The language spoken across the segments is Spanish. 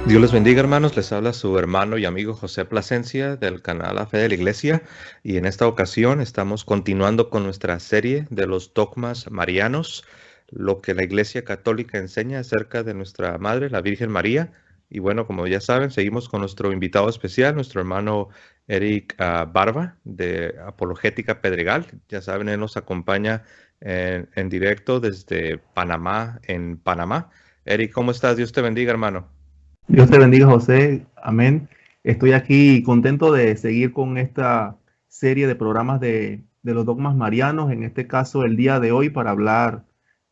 Dios les bendiga, hermanos. Les habla su hermano y amigo José Plasencia del canal La Fe de la Iglesia. Y en esta ocasión estamos continuando con nuestra serie de los dogmas marianos, lo que la Iglesia Católica enseña acerca de nuestra Madre, la Virgen María. Y bueno, como ya saben, seguimos con nuestro invitado especial, nuestro hermano Eric Barba de Apologética Pedregal. Ya saben, él nos acompaña en directo desde Panamá, en Panamá. Eric, ¿cómo estás? Dios te bendiga, hermano. Dios te bendiga, José. Amén. Estoy aquí contento de seguir con esta serie de programas de los dogmas marianos. En este caso, el día de hoy, para hablar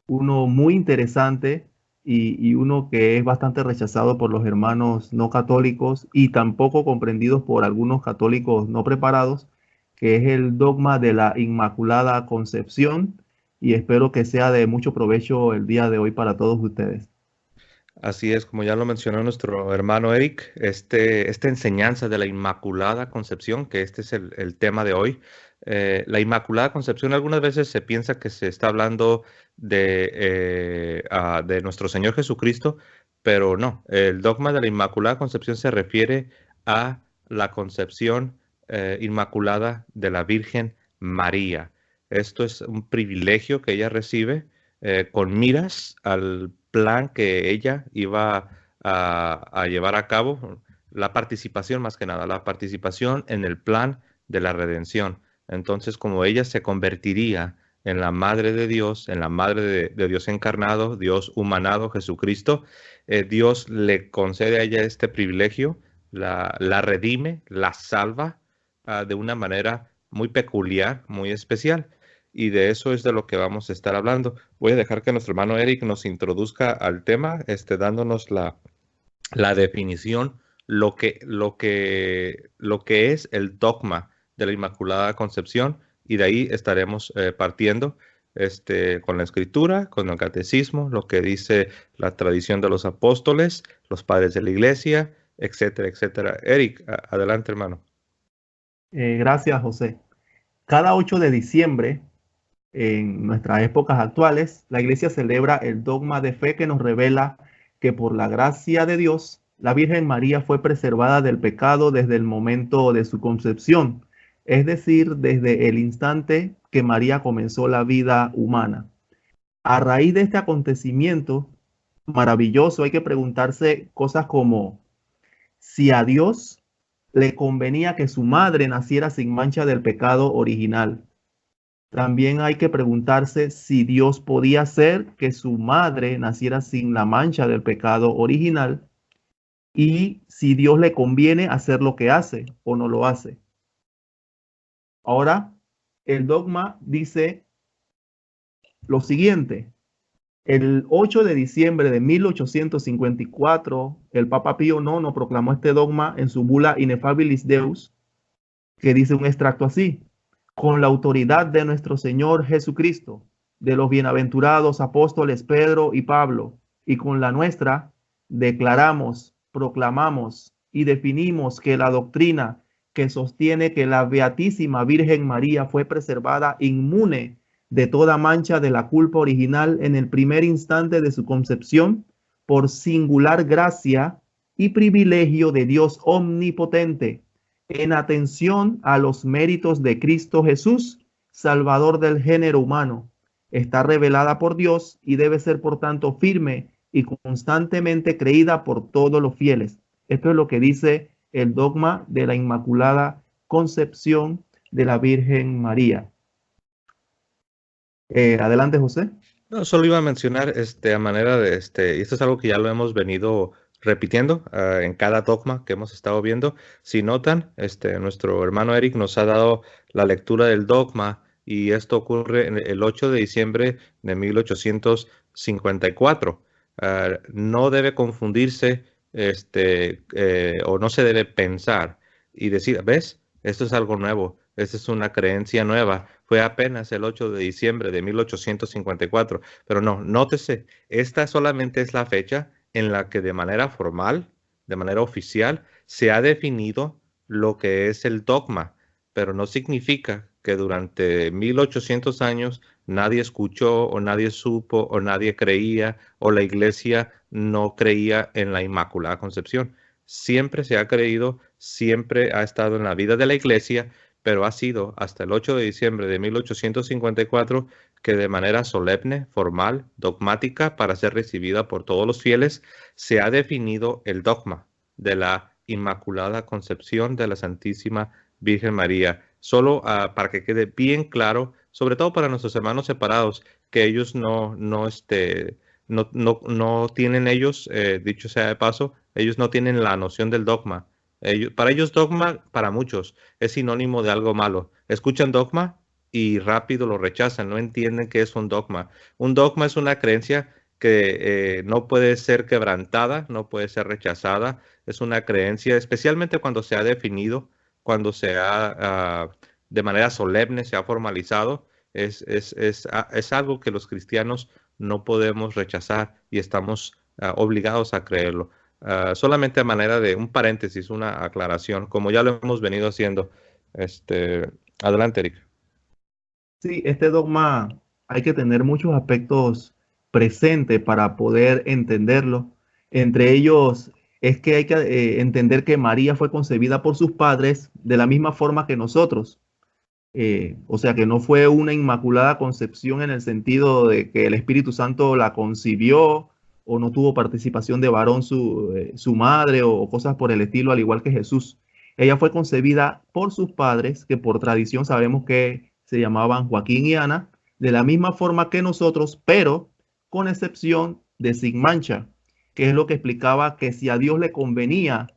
uno muy interesante y uno que es bastante rechazado por los hermanos no católicos y tampoco comprendidos por algunos católicos no preparados, que es el dogma de la Inmaculada Concepción. Y espero que sea de mucho provecho el día de hoy para todos ustedes. Así es, como ya lo mencionó nuestro hermano Eric, esta enseñanza de la Inmaculada Concepción, que este es el tema de hoy. La Inmaculada Concepción, algunas veces se piensa que se está hablando de nuestro Señor Jesucristo, pero no, el dogma de la Inmaculada Concepción se refiere a la concepción inmaculada de la Virgen María. Esto es un privilegio que ella recibe con miras al plan que ella iba a llevar a cabo, la participación más que nada, la participación en el plan de la redención. Entonces, como ella se convertiría en la Madre de Dios, en la Madre de Dios encarnado, Dios humanado, Jesucristo, Dios le concede a ella este privilegio, la redime, la salva de una manera muy peculiar, muy especial. Y de eso es de lo que vamos a estar hablando. Voy a dejar que nuestro hermano Eric nos introduzca al tema, dándonos la definición, lo que es el dogma de la Inmaculada Concepción, y de ahí estaremos partiendo con la escritura, con el catecismo, lo que dice la tradición de los apóstoles, los padres de la iglesia, etcétera, etcétera. Eric, adelante, hermano. Gracias, José. Cada 8 de diciembre, en nuestras épocas actuales, la Iglesia celebra el dogma de fe que nos revela que por la gracia de Dios, la Virgen María fue preservada del pecado desde el momento de su concepción, es decir, desde el instante que María comenzó la vida humana. A raíz de este acontecimiento maravilloso, hay que preguntarse cosas como si a Dios le convenía que su madre naciera sin mancha del pecado original. También hay que preguntarse si Dios podía hacer que su madre naciera sin la mancha del pecado original y si Dios le conviene hacer lo que hace o no lo hace. Ahora, el dogma dice lo siguiente. El 8 de diciembre de 1854, el Papa Pío IX proclamó este dogma en su bula Ineffabilis Deus, que dice un extracto así: con la autoridad de nuestro Señor Jesucristo, de los bienaventurados apóstoles Pedro y Pablo, y con la nuestra, declaramos, proclamamos y definimos que la doctrina que sostiene que la Beatísima Virgen María fue preservada inmune de toda mancha de la culpa original en el primer instante de su concepción, por singular gracia y privilegio de Dios omnipotente, en atención a los méritos de Cristo Jesús, Salvador del género humano. Está revelada por Dios y debe ser, por tanto, firme y constantemente creída por todos los fieles. Esto es lo que dice el dogma de la Inmaculada Concepción de la Virgen María. Adelante, José. No, solo iba a mencionar a manera de y esto es algo que ya lo hemos venido repitiendo en cada dogma que hemos estado viendo. Si notan, nuestro hermano Eric nos ha dado la lectura del dogma y esto ocurre en el 8 de diciembre de 1854. No debe confundirse o no se debe pensar y decir, ¿ves? Esto es algo nuevo, esta es una creencia nueva. Fue apenas el 8 de diciembre de 1854. Pero no, nótese, esta solamente es la fecha en la que de manera formal, de manera oficial, se ha definido lo que es el dogma, pero no significa que durante 1800 años nadie escuchó o nadie supo o nadie creía o la iglesia no creía en la Inmaculada Concepción. Siempre se ha creído, siempre ha estado en la vida de la iglesia, pero ha sido hasta el 8 de diciembre de 1854 que de manera solemne, formal, dogmática, para ser recibida por todos los fieles, se ha definido el dogma de la Inmaculada Concepción de la Santísima Virgen María. Solo para que quede bien claro, sobre todo para nuestros hermanos separados, que ellos no tienen ellos, dicho sea de paso, ellos no tienen la noción del dogma. Para ellos dogma, para muchos, es sinónimo de algo malo. Escuchan dogma y rápido lo rechazan, no entienden qué es un dogma. Un dogma es una creencia que no puede ser quebrantada, no puede ser rechazada. Es una creencia, especialmente cuando se ha definido, cuando se ha, de manera solemne, se ha formalizado. Es algo que los cristianos no podemos rechazar y estamos obligados a creerlo. Solamente a manera de un paréntesis, una aclaración, como ya lo hemos venido haciendo. Adelante, Eric. Sí, este dogma hay que tener muchos aspectos presentes para poder entenderlo. Entre ellos es que hay que entender que María fue concebida por sus padres de la misma forma que nosotros. O sea, que no fue una inmaculada concepción en el sentido de que el Espíritu Santo la concibió o no tuvo participación de varón su madre o cosas por el estilo, al igual que Jesús. Ella fue concebida por sus padres, que por tradición sabemos que se llamaban Joaquín y Ana, de la misma forma que nosotros, pero con excepción de sin mancha, que es lo que explicaba que si a Dios le convenía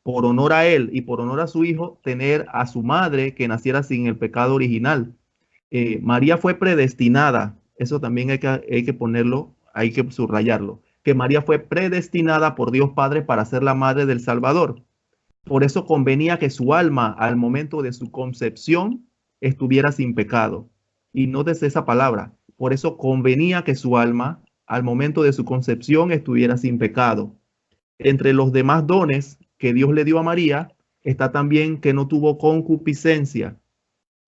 por honor a él y por honor a su hijo, tener a su madre que naciera sin el pecado original. María fue predestinada, eso también hay que ponerlo, hay que subrayarlo, que María fue predestinada por Dios Padre para ser la madre del Salvador. Por eso convenía que su alma al momento de su concepción estuviera sin pecado. Y nótese esa palabra. Por eso convenía que su alma al momento de su concepción estuviera sin pecado. Entre los demás dones que Dios le dio a María está también que no tuvo concupiscencia.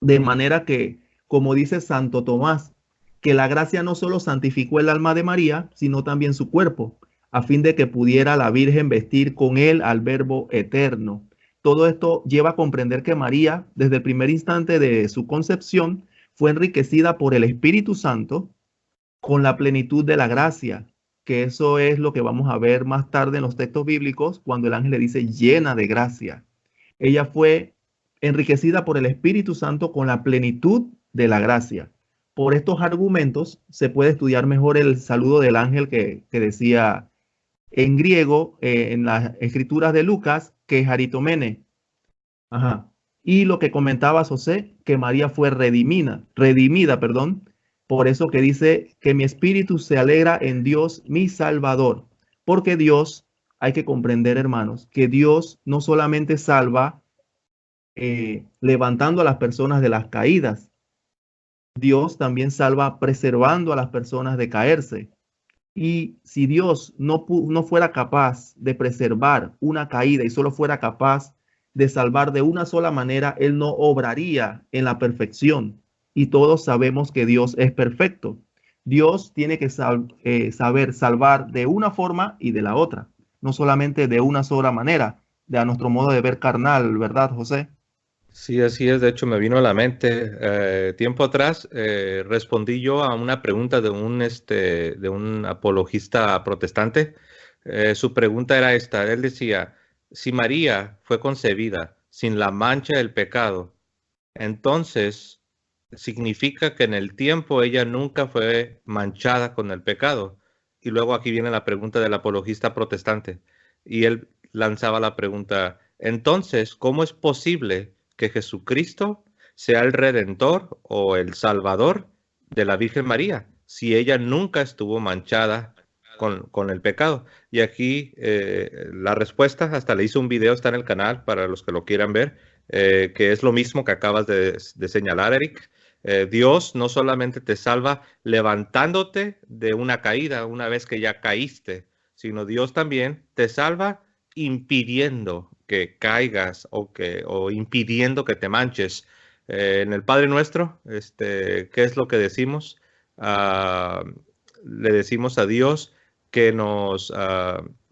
De manera que, como dice Santo Tomás, que la gracia no solo santificó el alma de María, sino también su cuerpo, a fin de que pudiera la Virgen vestir con él al Verbo eterno. Todo esto lleva a comprender que María, desde el primer instante de su concepción, fue enriquecida por el Espíritu Santo con la plenitud de la gracia, que eso es lo que vamos a ver más tarde en los textos bíblicos, cuando el ángel le dice llena de gracia. Ella fue enriquecida por el Espíritu Santo con la plenitud de la gracia. Por estos argumentos se puede estudiar mejor el saludo del ángel que decía en griego, en las escrituras de Lucas, que Jaritomene. Ajá. Y lo que comentaba José, que María fue redimida, perdón, por eso que dice que mi espíritu se alegra en Dios, mi Salvador. Porque Dios, hay que comprender, hermanos, que Dios no solamente salva levantando a las personas de las caídas, Dios también salva preservando a las personas de caerse. Y si Dios no fuera capaz de preservar una caída y solo fuera capaz de salvar de una sola manera, Él no obraría en la perfección. Y todos sabemos que Dios es perfecto. Dios tiene que saber salvar de una forma y de la otra, no solamente de una sola manera, de a nuestro modo de ver carnal, ¿verdad, José? Sí, así es. De hecho, me vino a la mente tiempo atrás, respondí yo a una pregunta de un apologista protestante. Su pregunta era esta. Él decía, si María fue concebida sin la mancha del pecado, entonces significa que en el tiempo ella nunca fue manchada con el pecado. Y luego aquí viene la pregunta del apologista protestante. Y él lanzaba la pregunta, entonces, ¿cómo es posible que Jesucristo sea el Redentor o el Salvador de la Virgen María si ella nunca estuvo manchada con el pecado? Y aquí la respuesta, hasta le hice un video, está en el canal para los que lo quieran ver, que es lo mismo que acabas de señalar, Eric. Dios no solamente te salva levantándote de una caída una vez que ya caíste, sino Dios también te salva impidiendo que caigas o impidiendo que te manches. En el Padre Nuestro, ¿qué es lo que decimos? Le decimos a Dios que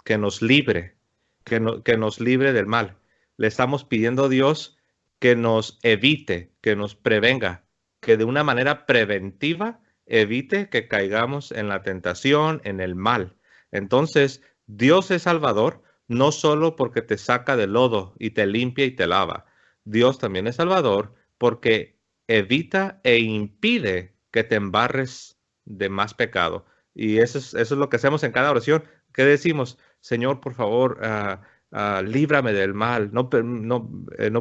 que nos libre, que nos libre del mal. Le estamos pidiendo a Dios que nos evite, que nos prevenga, que de una manera preventiva evite que caigamos en la tentación, en el mal. Entonces, Dios es Salvador, no solo porque te saca del lodo y te limpia y te lava. Dios también es Salvador porque evita e impide que te embarres de más pecado. Y eso es lo que hacemos en cada oración. ¿Qué decimos? Señor, por favor, líbrame del mal. No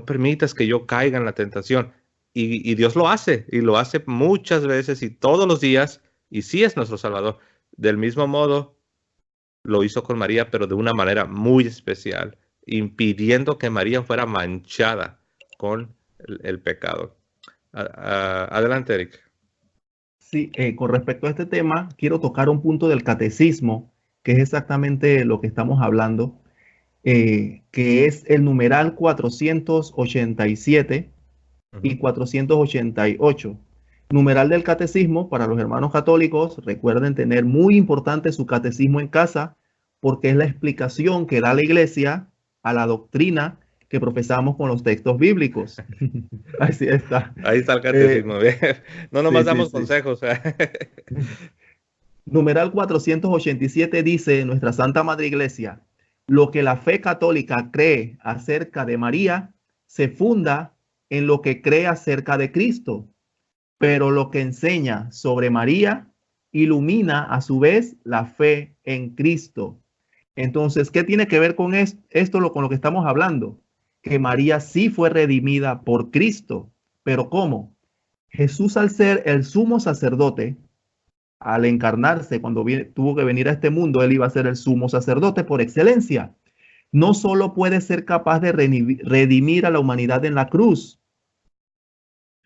permitas que yo caiga en la tentación. Y Dios lo hace, y lo hace muchas veces y todos los días, y sí es nuestro Salvador. Del mismo modo, lo hizo con María, pero de una manera muy especial, impidiendo que María fuera manchada con el pecado. Adelante, Eric. Sí, con respecto a este tema, quiero tocar un punto del catecismo, que es exactamente lo que estamos hablando, que es el numeral 487 y 488. Numeral del catecismo, para los hermanos católicos, recuerden tener muy importante su catecismo en casa, porque es la explicación que da la iglesia a la doctrina que profesamos con los textos bíblicos. Así está. Ahí está el catecismo. No nomás Sí, sí, damos sí. consejos. Numeral 487 dice nuestra Santa Madre Iglesia, lo que la fe católica cree acerca de María se funda en lo que cree acerca de Cristo, pero lo que enseña sobre María ilumina a su vez la fe en Cristo. Entonces, ¿qué tiene que ver con esto con lo que estamos hablando? Que María sí fue redimida por Cristo, pero ¿cómo? Jesús, al ser el sumo sacerdote, al encarnarse, cuando tuvo que venir a este mundo, él iba a ser el sumo sacerdote por excelencia. No solo puede ser capaz de redimir a la humanidad en la cruz.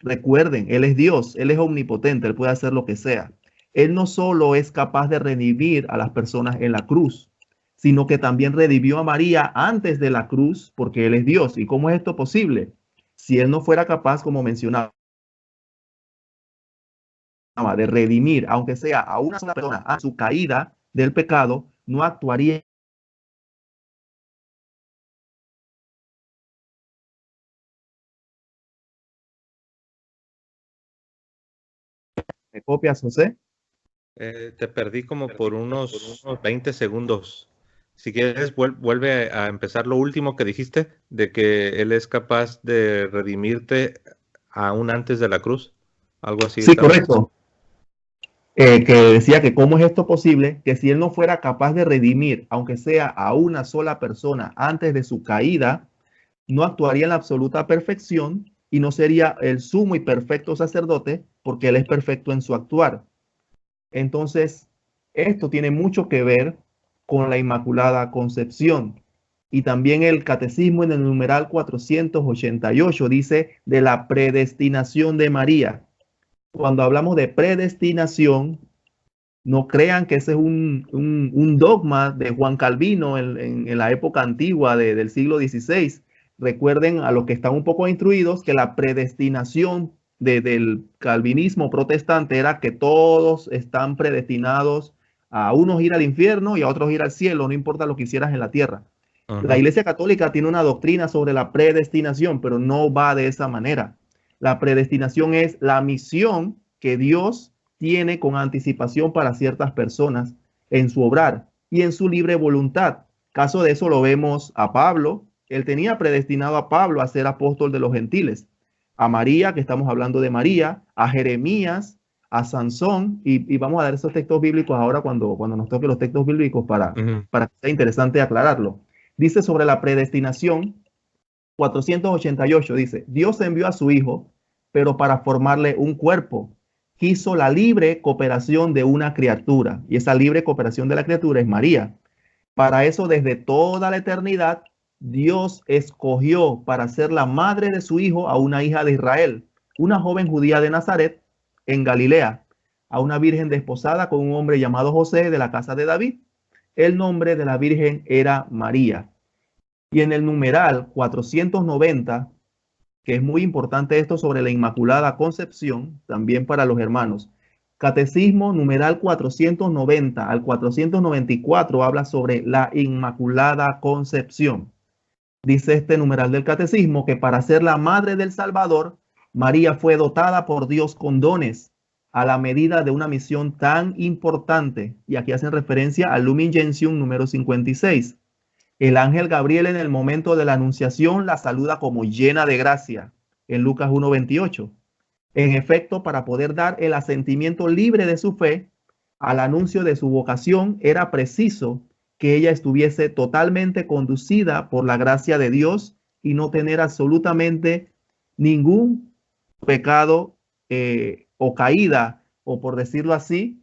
Recuerden, él es Dios, él es omnipotente, él puede hacer lo que sea. Él no solo es capaz de redimir a las personas en la cruz, sino que también redimió a María antes de la cruz, porque él es Dios. ¿Y cómo es esto posible? Si él no fuera capaz, como mencionaba, de redimir, aunque sea a una sola persona, a su caída del pecado, no actuaría. ¿Me copias, José? Te perdí como por unos 20 segundos. Si quieres, vuelve a empezar lo último que dijiste, de que Él es capaz de redimirte aún antes de la cruz. Algo así Sí, estaba. correcto. Que decía que cómo es esto posible, que si él no fuera capaz de redimir, aunque sea a una sola persona antes de su caída, no actuaría en la absoluta perfección y no sería el sumo y perfecto sacerdote porque él es perfecto en su actuar. Entonces, esto tiene mucho que ver con la Inmaculada Concepción. Y también el catecismo en el numeral 488 dice de la predestinación de María. Cuando hablamos de predestinación, no crean que ese es un dogma de Juan Calvino en la época antigua del siglo XVI. Recuerden a los que están un poco instruidos que la predestinación del calvinismo protestante era que todos están predestinados a unos ir al infierno y a otros ir al cielo, no importa lo que hicieras en la tierra. La Iglesia Católica tiene una doctrina sobre la predestinación, pero no va de esa manera. La predestinación es la misión que Dios tiene con anticipación para ciertas personas en su obrar y en su libre voluntad. Caso de eso lo vemos a Pablo. Él tenía predestinado a Pablo a ser apóstol de los gentiles. A María, que estamos hablando de María, a Jeremías, a Sansón, y vamos a dar esos textos bíblicos ahora cuando nos toque los textos bíblicos para que sea interesante aclararlo. Dice sobre la predestinación, 488, dice, Dios envió a su Hijo, pero para formarle un cuerpo. Quiso la libre cooperación de una criatura, y esa libre cooperación de la criatura es María. Para eso, desde toda la eternidad, Dios escogió para ser la madre de su Hijo a una hija de Israel, una joven judía de Nazaret, en Galilea, a una virgen desposada con un hombre llamado José de la casa de David. El nombre de la virgen era María. Y en el numeral 490 que es muy importante esto sobre la Inmaculada Concepción, también para los hermanos. Catecismo numeral 490 al 494 habla sobre la Inmaculada Concepción. Dice este numeral del Catecismo que para ser la madre del Salvador, María fue dotada por Dios con dones a la medida de una misión tan importante. Y aquí hacen referencia al Lumen Gentium número 56. El ángel Gabriel en el momento de la anunciación la saluda como llena de gracia en Lucas 1:28. En efecto, para poder dar el asentimiento libre de su fe al anuncio de su vocación, era preciso que ella estuviese totalmente conducida por la gracia de Dios y no tener absolutamente ningún pecado o caída, o por decirlo así,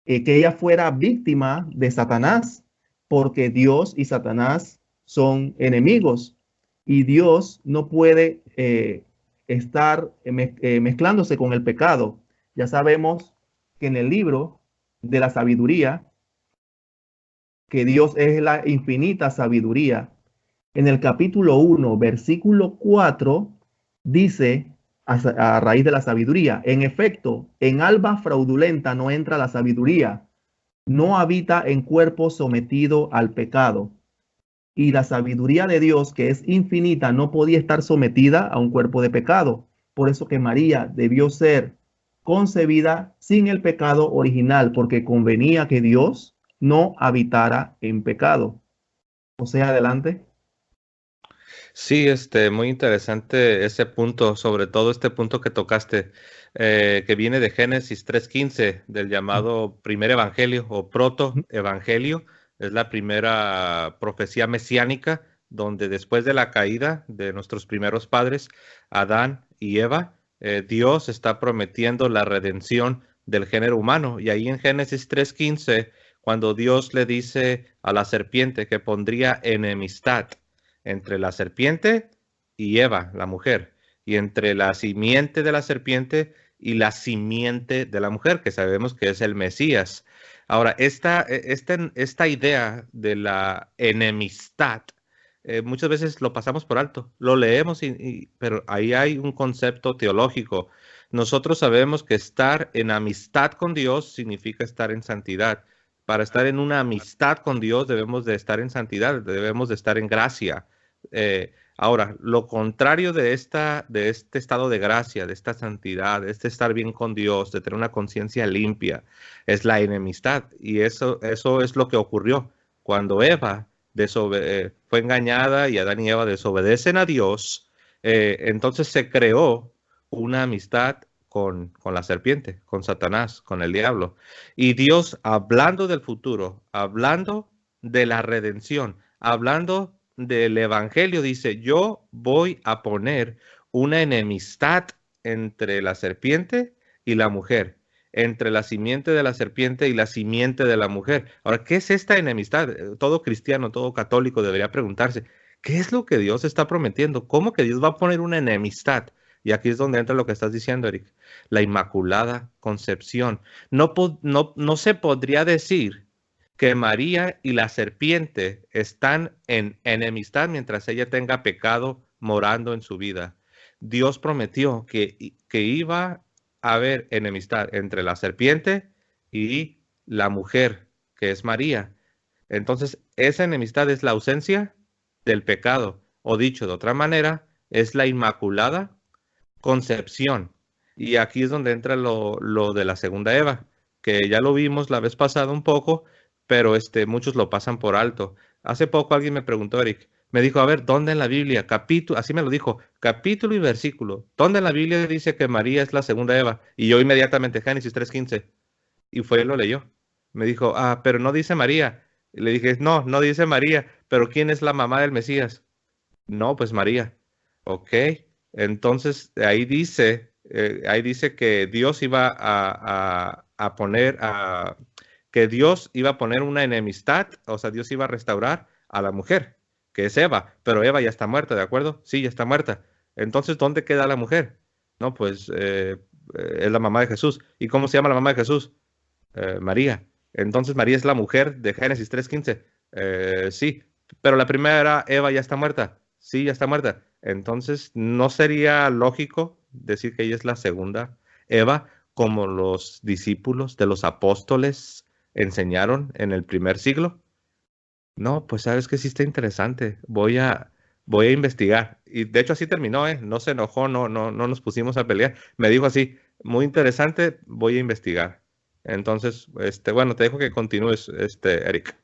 que ella fuera víctima de Satanás, porque Dios y Satanás son enemigos y Dios no puede estar mezclándose con el pecado. Ya sabemos que en el libro de la sabiduría, que Dios es la infinita sabiduría, en el capítulo 1, versículo 4, dice a raíz de la sabiduría, en efecto, en alba fraudulenta no entra la sabiduría, no habita en cuerpo sometido al pecado. Y la sabiduría de Dios, que es infinita, no podía estar sometida a un cuerpo de pecado. Por eso que María debió ser concebida sin el pecado original, porque convenía que Dios no habitara en pecado. O sea, adelante. Sí, muy interesante ese punto, sobre todo este punto que tocaste, que viene de Génesis 3:15, del llamado primer evangelio o proto-evangelio. Es la primera profecía mesiánica, donde después de la caída de nuestros primeros padres, Adán y Eva, Dios está prometiendo la redención del género humano. Y ahí en Génesis 3:15, cuando Dios le dice a la serpiente que pondría enemistad entre la serpiente y Eva, la mujer, y entre la simiente de la serpiente y la simiente de la mujer, que sabemos que es el Mesías. Ahora, esta idea de la enemistad, muchas veces lo pasamos por alto, lo leemos, pero ahí hay un concepto teológico. Nosotros sabemos que estar en amistad con Dios significa estar en santidad. Para estar en una amistad con Dios debemos de estar en santidad, debemos de estar en gracia. Ahora, lo contrario de este estado de gracia, de esta santidad, de este estar bien con Dios, de tener una conciencia limpia, es la enemistad. Y eso es lo que ocurrió cuando Eva fue engañada y Adán y Eva desobedecen a Dios. Entonces se creó una amistad con la serpiente, con Satanás, con el diablo. Y Dios, hablando del futuro, hablando de la redención, hablando del evangelio, dice: yo voy a poner una enemistad entre la serpiente y la mujer, entre la simiente de la serpiente y la simiente de la mujer. Ahora, ¿qué es esta enemistad? Todo cristiano, todo católico debería preguntarse, ¿qué es lo que Dios está prometiendo? ¿Cómo que Dios va a poner una enemistad? Y aquí es donde entra lo que estás diciendo, Eric, la Inmaculada Concepción. No se podría decir que María y la serpiente están en enemistad mientras ella tenga pecado morando en su vida. Dios prometió que iba a haber enemistad entre la serpiente y la mujer, que es María. Entonces, esa enemistad es la ausencia del pecado, o dicho de otra manera, es la Inmaculada Concepción. Y aquí es donde entra lo de la segunda Eva, que ya lo vimos la vez pasada un poco, pero muchos lo pasan por alto. Hace poco alguien me preguntó, Eric, me dijo, a ver, ¿dónde en la Biblia? Capítulo, así me lo dijo, capítulo y versículo. ¿Dónde en la Biblia dice que María es la segunda Eva? Y yo inmediatamente, Génesis 3:15. Y fue y lo leyó. Me dijo, pero no dice María. Y le dije, no, no dice María, pero ¿quién es la mamá del Mesías? No, pues María. Ok, entonces ahí dice que Dios iba a poner, que Dios iba a poner una enemistad, o sea, Dios iba a restaurar a la mujer, que es Eva, pero Eva ya está muerta, ¿de acuerdo? Sí, ya está muerta. Entonces, ¿dónde queda la mujer? No, pues es la mamá de Jesús. ¿Y cómo se llama la mamá de Jesús? María. Entonces, María es la mujer de Génesis 3:15. Sí, pero la primera Eva ya está muerta. Sí, ya está muerta. Entonces, ¿no sería lógico decir que ella es la segunda Eva, como los discípulos de los apóstoles enseñaron en el primer siglo? No, pues sabes que sí está interesante. Voy a investigar. Y de hecho así terminó, ¿eh? No se enojó, no nos pusimos a pelear. Me dijo así, muy interesante, voy a investigar. Entonces, bueno, te dejo que continúes, Eric.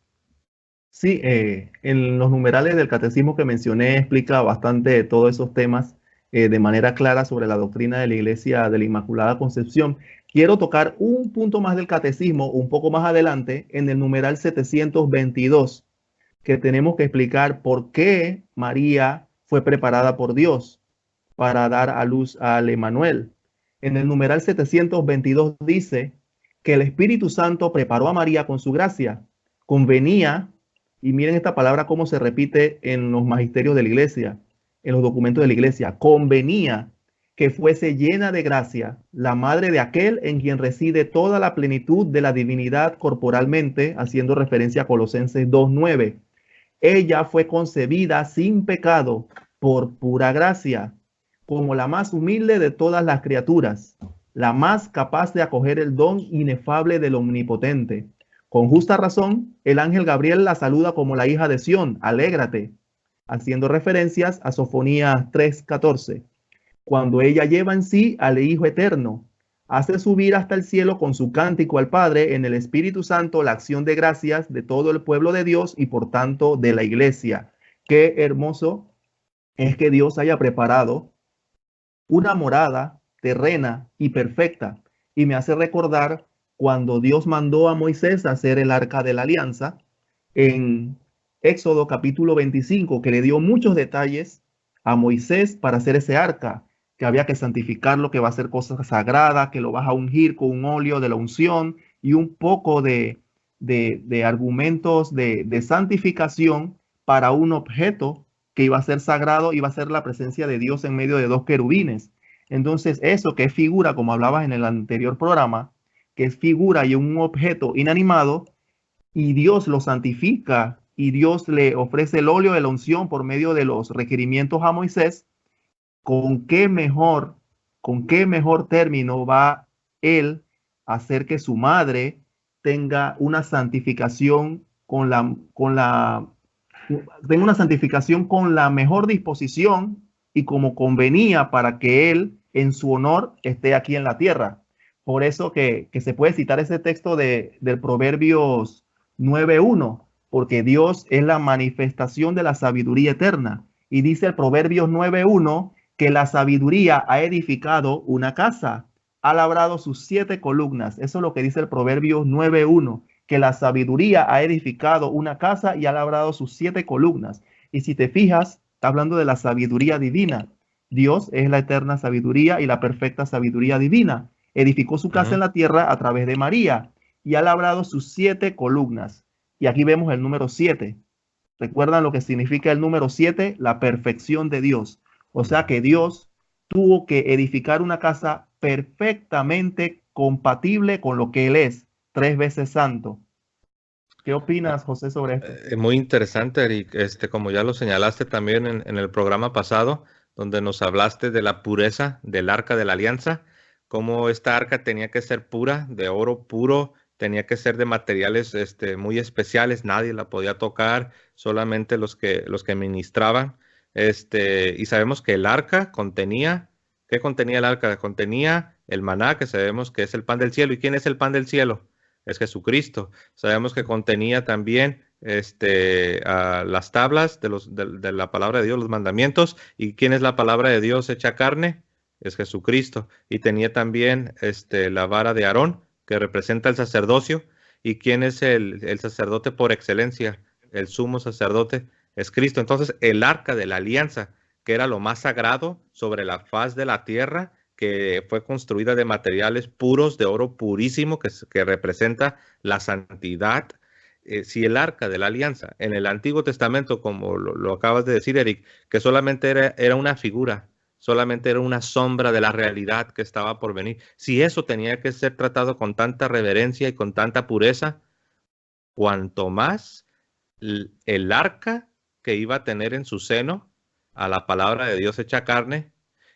Sí, en los numerales del catecismo que mencioné explica bastante de todos esos temas de manera clara sobre la doctrina de la Iglesia de la Inmaculada Concepción. Quiero tocar un punto más del catecismo un poco más adelante en el numeral 722, que tenemos que explicar por qué María fue preparada por Dios para dar a luz al Emanuel. En el numeral 722 dice que el Espíritu Santo preparó a María con su gracia. Convenía, y miren esta palabra cómo se repite en los magisterios de la iglesia, en los documentos de la iglesia, convenía que fuese llena de gracia la madre de aquel en quien reside toda la plenitud de la divinidad corporalmente, haciendo referencia a Colosenses 2:9. Ella fue concebida sin pecado por pura gracia, como la más humilde de todas las criaturas, la más capaz de acoger el don inefable del Omnipotente. Con justa razón, el ángel Gabriel la saluda como la hija de Sión, alégrate, haciendo referencias a Sofonías 3:14, cuando ella lleva en sí al Hijo Eterno, hace subir hasta el cielo con su cántico al Padre en el Espíritu Santo la acción de gracias de todo el pueblo de Dios y por tanto de la iglesia. Qué hermoso es que Dios haya preparado una morada terrena y perfecta. Y me hace recordar cuando Dios mandó a Moisés a hacer el arca de la alianza en Éxodo capítulo 25, que le dio muchos detalles a Moisés para hacer ese arca, que había que santificarlo, que va a ser cosa sagrada, que lo vas a ungir con un óleo de la unción y un poco de argumentos de santificación para un objeto que iba a ser sagrado, iba a ser la presencia de Dios en medio de dos querubines. Entonces, eso que es figura, como hablabas en el anterior programa, que es figura y un objeto inanimado, y Dios lo santifica y Dios le ofrece el óleo de la unción por medio de los requerimientos a Moisés, ¿con qué mejor, con qué mejor término va él a hacer que su madre tenga una santificación tenga una santificación con la mejor disposición y como convenía para que él en su honor esté aquí en la tierra? Por eso que se puede citar ese texto del Proverbios 9:1, porque Dios es la manifestación de la sabiduría eterna. Y dice el Proverbios 9:1 que la sabiduría ha edificado una casa, ha labrado sus 7 columnas. Eso es lo que dice el Proverbios 9:1, que la sabiduría ha edificado una casa y ha labrado sus 7 columnas. Y si te fijas, está hablando de la sabiduría divina. Dios es la eterna sabiduría y la perfecta sabiduría divina. Edificó su casa en la tierra a través de María y ha labrado sus 7 columnas. Y aquí vemos el número 7. ¿Recuerdan lo que significa el número 7? La perfección de Dios. O sea que Dios tuvo que edificar una casa perfectamente compatible con lo que Él es, 3 veces santo. ¿Qué opinas, José, sobre esto? Muy interesante, Eric. Como ya lo señalaste también en el programa pasado, donde nos hablaste de la pureza del arca de la alianza, cómo esta arca tenía que ser pura, de oro puro, tenía que ser de materiales muy especiales, nadie la podía tocar, solamente los que ministraban. Y sabemos que el arca contenía, ¿qué contenía el arca? Contenía el maná, que sabemos que es el pan del cielo. ¿Y quién es el pan del cielo? Es Jesucristo. Sabemos que contenía también las tablas de la palabra de Dios, los mandamientos. ¿Y quién es la palabra de Dios hecha carne? Es Jesucristo. Y tenía también la vara de Aarón, que representa el sacerdocio. ¿Y quién es el sacerdote por excelencia? El sumo sacerdote es Cristo. Entonces, el arca de la alianza, que era lo más sagrado sobre la faz de la tierra, que fue construida de materiales puros, de oro purísimo, que representa la santidad. Si el arca de la alianza en el Antiguo Testamento, como lo acabas de decir, Eric, que solamente era una figura, solamente era una sombra de la realidad que estaba por venir, si eso tenía que ser tratado con tanta reverencia y con tanta pureza, cuanto más el arca que iba a tener en su seno a la palabra de Dios hecha carne,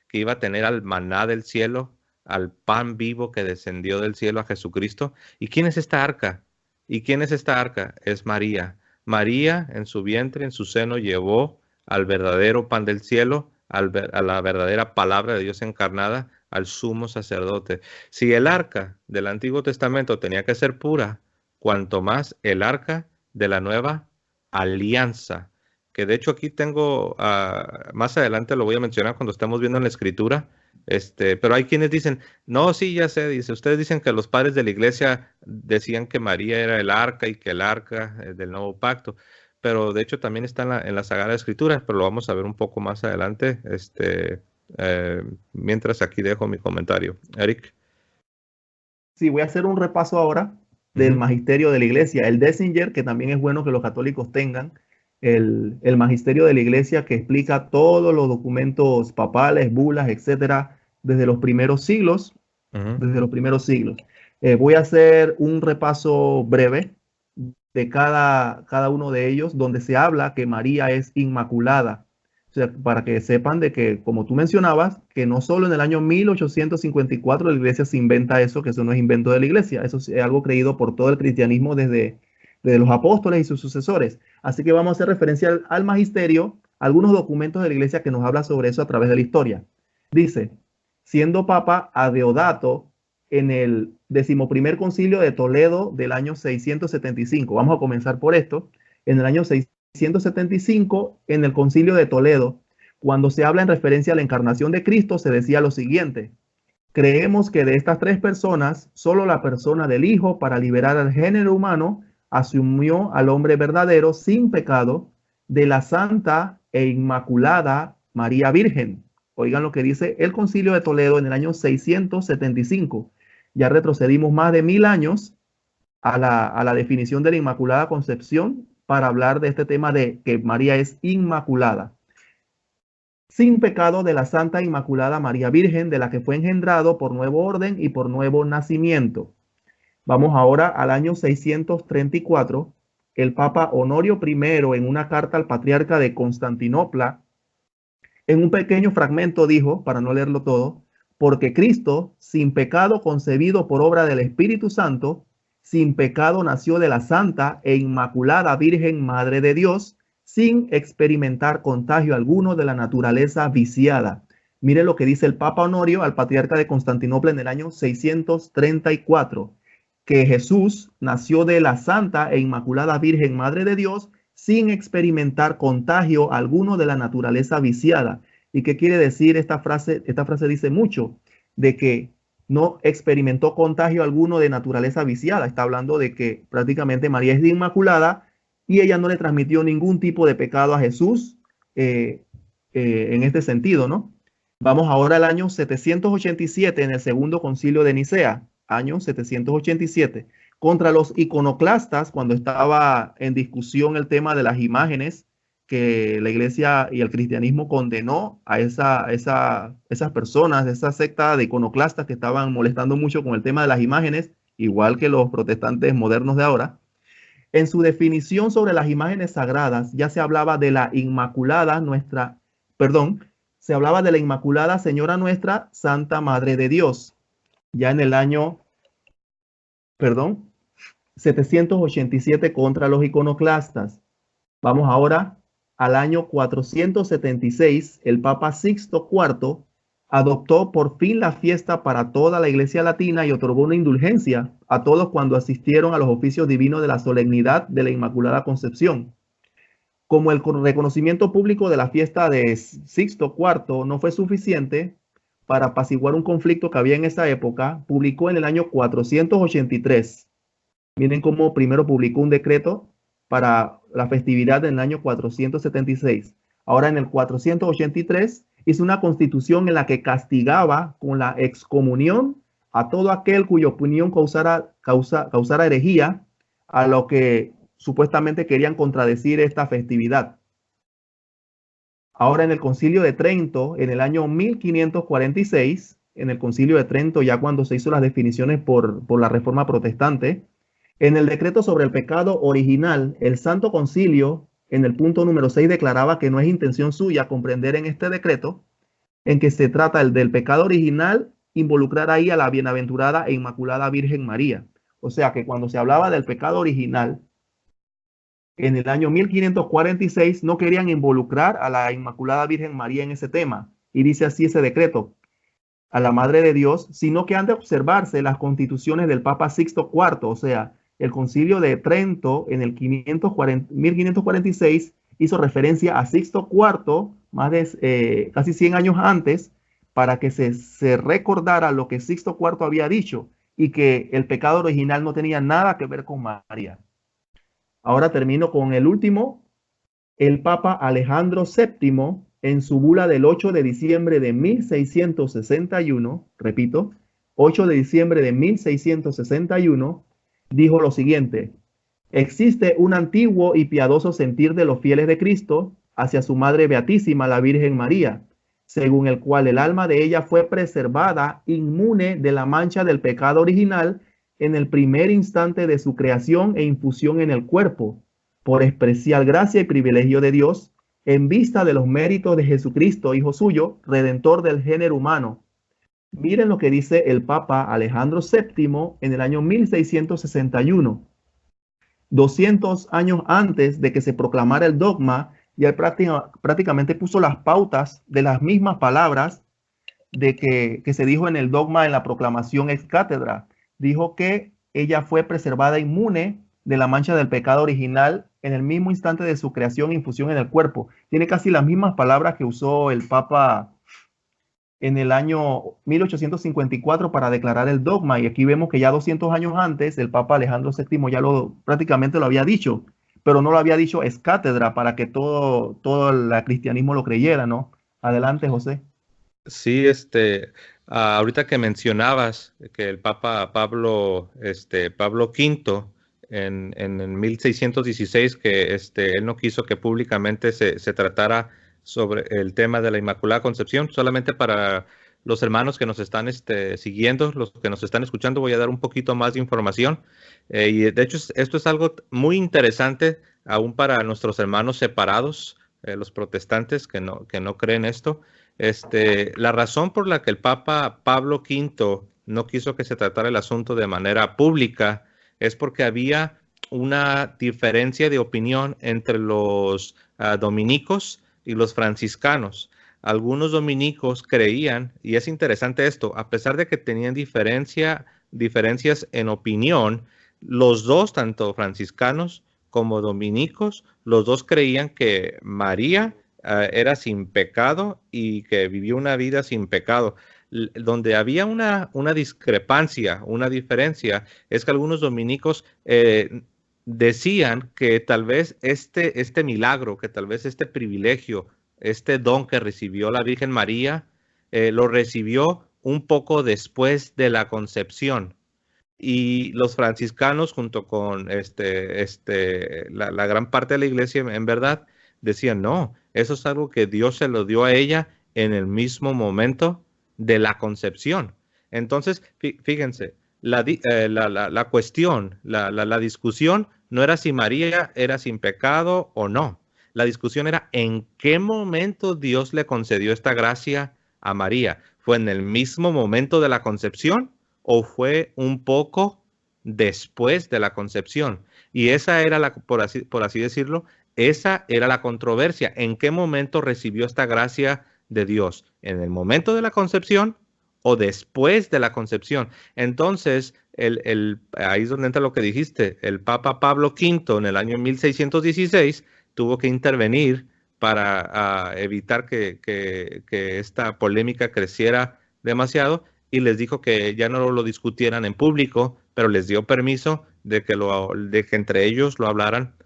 que iba a tener al maná del cielo, al pan vivo que descendió del cielo a Jesucristo. ¿Y quién es esta arca? ¿Y quién es esta arca? Es María. María en su vientre, en su seno, llevó al verdadero pan del cielo, a la verdadera palabra de Dios encarnada, al sumo sacerdote. Si el arca del Antiguo Testamento tenía que ser pura, cuanto más el arca de la nueva alianza, que de hecho aquí tengo, más adelante lo voy a mencionar cuando estemos viendo en la escritura, pero hay quienes dicen, no, sí, ya sé, dice, ustedes dicen que los padres de la iglesia decían que María era el arca y que el arca del nuevo pacto, pero de hecho también está en la Sagrada Escritura, pero lo vamos a ver un poco más adelante, mientras aquí dejo mi comentario. Eric. Sí, voy a hacer un repaso ahora del magisterio de la iglesia, el Dessinger, que también es bueno que los católicos tengan, el magisterio de la iglesia que explica todos los documentos papales, bulas, etcétera, desde los primeros siglos, desde los primeros siglos. Voy a hacer un repaso breve de cada uno de ellos, donde se habla que María es inmaculada. O sea, para que sepan de que, como tú mencionabas, que no solo en el año 1854 la iglesia se inventa eso, que eso no es invento de la iglesia, eso es algo creído por todo el cristianismo desde los apóstoles y sus sucesores. Así que vamos a hacer referencia al magisterio, algunos documentos de la iglesia que nos habla sobre eso a través de la historia. Dice, siendo papa Adeodato en el 11º concilio de Toledo del año 675. Vamos a comenzar por esto. En el año 675, en el concilio de Toledo, cuando se habla en referencia a la encarnación de Cristo, se decía lo siguiente: creemos que de estas tres personas, solo la persona del Hijo, para liberar al género humano, asumió al hombre verdadero sin pecado de la santa e inmaculada María Virgen. Oigan lo que dice el concilio de Toledo en el año 675. Ya retrocedimos más de 1000 años a la definición de la Inmaculada Concepción para hablar de este tema de que María es inmaculada. Sin pecado de la Santa Inmaculada María Virgen, de la que fue engendrado por nuevo orden y por nuevo nacimiento. Vamos ahora al año 634. El Papa Honorio I, en una carta al patriarca de Constantinopla, en un pequeño fragmento dijo, para no leerlo todo, porque Cristo, sin pecado concebido por obra del Espíritu Santo, sin pecado nació de la Santa e Inmaculada Virgen Madre de Dios, sin experimentar contagio alguno de la naturaleza viciada. Mire lo que dice el Papa Honorio al patriarca de Constantinopla en el año 634, que Jesús nació de la Santa e Inmaculada Virgen Madre de Dios, sin experimentar contagio alguno de la naturaleza viciada. ¿Y qué quiere decir esta frase? Esta frase dice mucho de que no experimentó contagio alguno de naturaleza viciada. Está hablando de que prácticamente María es inmaculada y ella no le transmitió ningún tipo de pecado a Jesús en este sentido, ¿no? Vamos ahora al año 787 en el segundo concilio de Nicea, año 787. Contra los iconoclastas, cuando estaba en discusión el tema de las imágenes, que la iglesia y el cristianismo condenó a esas personas, esa secta de iconoclastas que estaban molestando mucho con el tema de las imágenes, igual que los protestantes modernos de ahora. En su definición sobre las imágenes sagradas ya se hablaba de la Inmaculada se hablaba de la Inmaculada Señora Nuestra, Santa Madre de Dios. Ya en el año 787 contra los iconoclastas. Vamos ahora al año 476, el Papa Sixto IV adoptó por fin la fiesta para toda la Iglesia Latina y otorgó una indulgencia a todos cuando asistieron a los oficios divinos de la solemnidad de la Inmaculada Concepción. Como el reconocimiento público de la fiesta de Sixto IV no fue suficiente para apaciguar un conflicto que había en esa época, publicó en el año 483. Miren cómo primero publicó un decreto para la festividad del año 476. Ahora en el 483 hizo una constitución en la que castigaba con la excomunión a todo aquel cuya opinión causara herejía a lo que supuestamente querían contradecir esta festividad. Ahora en el Concilio de Trento, en el año 1546, en el Concilio de Trento, ya cuando se hizo las definiciones por la Reforma Protestante, en el decreto sobre el pecado original, el Santo Concilio en el punto número 6 declaraba que no es intención suya comprender en este decreto en que se trata del pecado original, involucrar ahí a la bienaventurada e inmaculada Virgen María. O sea que cuando se hablaba del pecado original, en el año 1546 no querían involucrar a la Inmaculada Virgen María en ese tema. Y dice así ese decreto: a la Madre de Dios, sino que han de observarse las constituciones del Papa Sixto IV, o sea, el Concilio de Trento en el 1546 hizo referencia a Sixto IV, más de casi 100 años antes, para que se recordara lo que Sixto IV había dicho y que el pecado original no tenía nada que ver con María. Ahora termino con el último. El Papa Alejandro VII, en su bula del 8 de diciembre de 1661, repito, 8 de diciembre de 1661, dijo lo siguiente: existe un antiguo y piadoso sentir de los fieles de Cristo hacia su Madre Beatísima, la Virgen María, según el cual el alma de ella fue preservada inmune de la mancha del pecado original en el primer instante de su creación e infusión en el cuerpo, por especial gracia y privilegio de Dios, en vista de los méritos de Jesucristo, Hijo suyo, Redentor del género humano. Miren lo que dice el Papa Alejandro VII en el año 1661. 200 años antes de que se proclamara el dogma, y él prácticamente puso las pautas de las mismas palabras de que se dijo en el dogma en la proclamación ex cátedra. Dijo que ella fue preservada inmune de la mancha del pecado original en el mismo instante de su creación e infusión en el cuerpo. Tiene casi las mismas palabras que usó el Papa en el año 1854 para declarar el dogma. Y aquí vemos que ya 200 años antes el Papa Alejandro VII ya prácticamente lo había dicho, pero no lo había dicho ex cátedra para que todo el cristianismo lo creyera, ¿no? Adelante, José. Sí, ahorita que mencionabas que el Papa Pablo V en el 1616, que él no quiso que públicamente se tratara sobre el tema de la Inmaculada Concepción. Solamente para los hermanos que nos están siguiendo, los que nos están escuchando, voy a dar un poquito más de información. Y de hecho, esto es algo muy interesante aún para nuestros hermanos separados, los protestantes que no creen esto. La razón por la que el Papa Pablo V no quiso que se tratara el asunto de manera pública es porque había una diferencia de opinión entre los dominicos y los franciscanos. Algunos dominicos creían, y es interesante esto, a pesar de que tenían diferencias en opinión, los dos, tanto franciscanos como dominicos, los dos creían que María era sin pecado y que vivió una vida sin pecado. Donde había una discrepancia, una diferencia, es que algunos dominicos decían que tal vez este milagro, que tal vez este privilegio, este don que recibió la Virgen María, lo recibió un poco después de la concepción. Y los franciscanos, junto con la gran parte de la iglesia, en verdad, decían, no, eso es algo que Dios se lo dio a ella en el mismo momento de la concepción. Entonces, fíjense, la cuestión, la discusión no era si María era sin pecado o no. La discusión era en qué momento Dios le concedió esta gracia a María. ¿Fue en el mismo momento de la concepción o fue un poco después de la concepción? Y esa era, por así decirlo, esa era la controversia. ¿En qué momento recibió esta gracia de Dios? ¿En el momento de la concepción o después de la concepción? Entonces, ahí es donde entra lo que dijiste. El Papa Pablo V en el año 1616 tuvo que intervenir para evitar que esta polémica creciera demasiado, y les dijo que ya no lo discutieran en público, pero les dio permiso de que entre ellos lo hablaran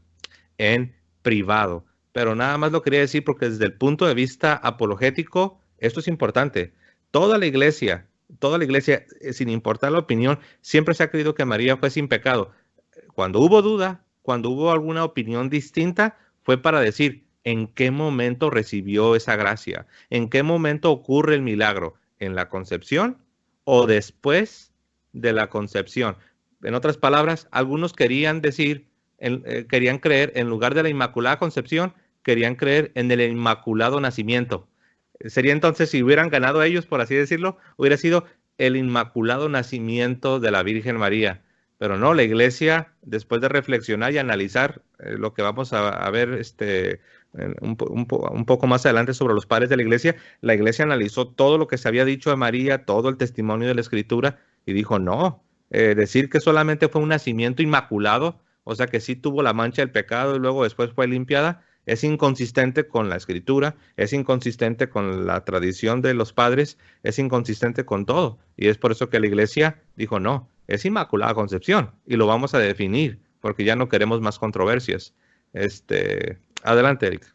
en privado. Pero nada más lo quería decir porque desde el punto de vista apologético, esto es importante. Toda la iglesia, sin importar la opinión, siempre se ha creído que María fue sin pecado. Cuando hubo duda, cuando hubo alguna opinión distinta, fue para decir en qué momento recibió esa gracia, en qué momento ocurre el milagro, en la concepción o después de la concepción. En otras palabras, algunos querían decir querían creer, en lugar de la Inmaculada Concepción, querían creer en el Inmaculado Nacimiento. Sería entonces, si hubieran ganado ellos, por así decirlo, hubiera sido el Inmaculado Nacimiento de la Virgen María. Pero no, la Iglesia, después de reflexionar y analizar lo que vamos a ver un poco más adelante sobre los padres de la Iglesia analizó todo lo que se había dicho de María, todo el testimonio de la Escritura, y dijo, no, decir que solamente fue un nacimiento inmaculado, o sea que sí tuvo la mancha del pecado y luego después fue limpiada, es inconsistente con la Escritura, es inconsistente con la tradición de los padres, es inconsistente con todo. Y es por eso que la Iglesia dijo, no, es Inmaculada Concepción y lo vamos a definir porque ya no queremos más controversias. Adelante, Eric.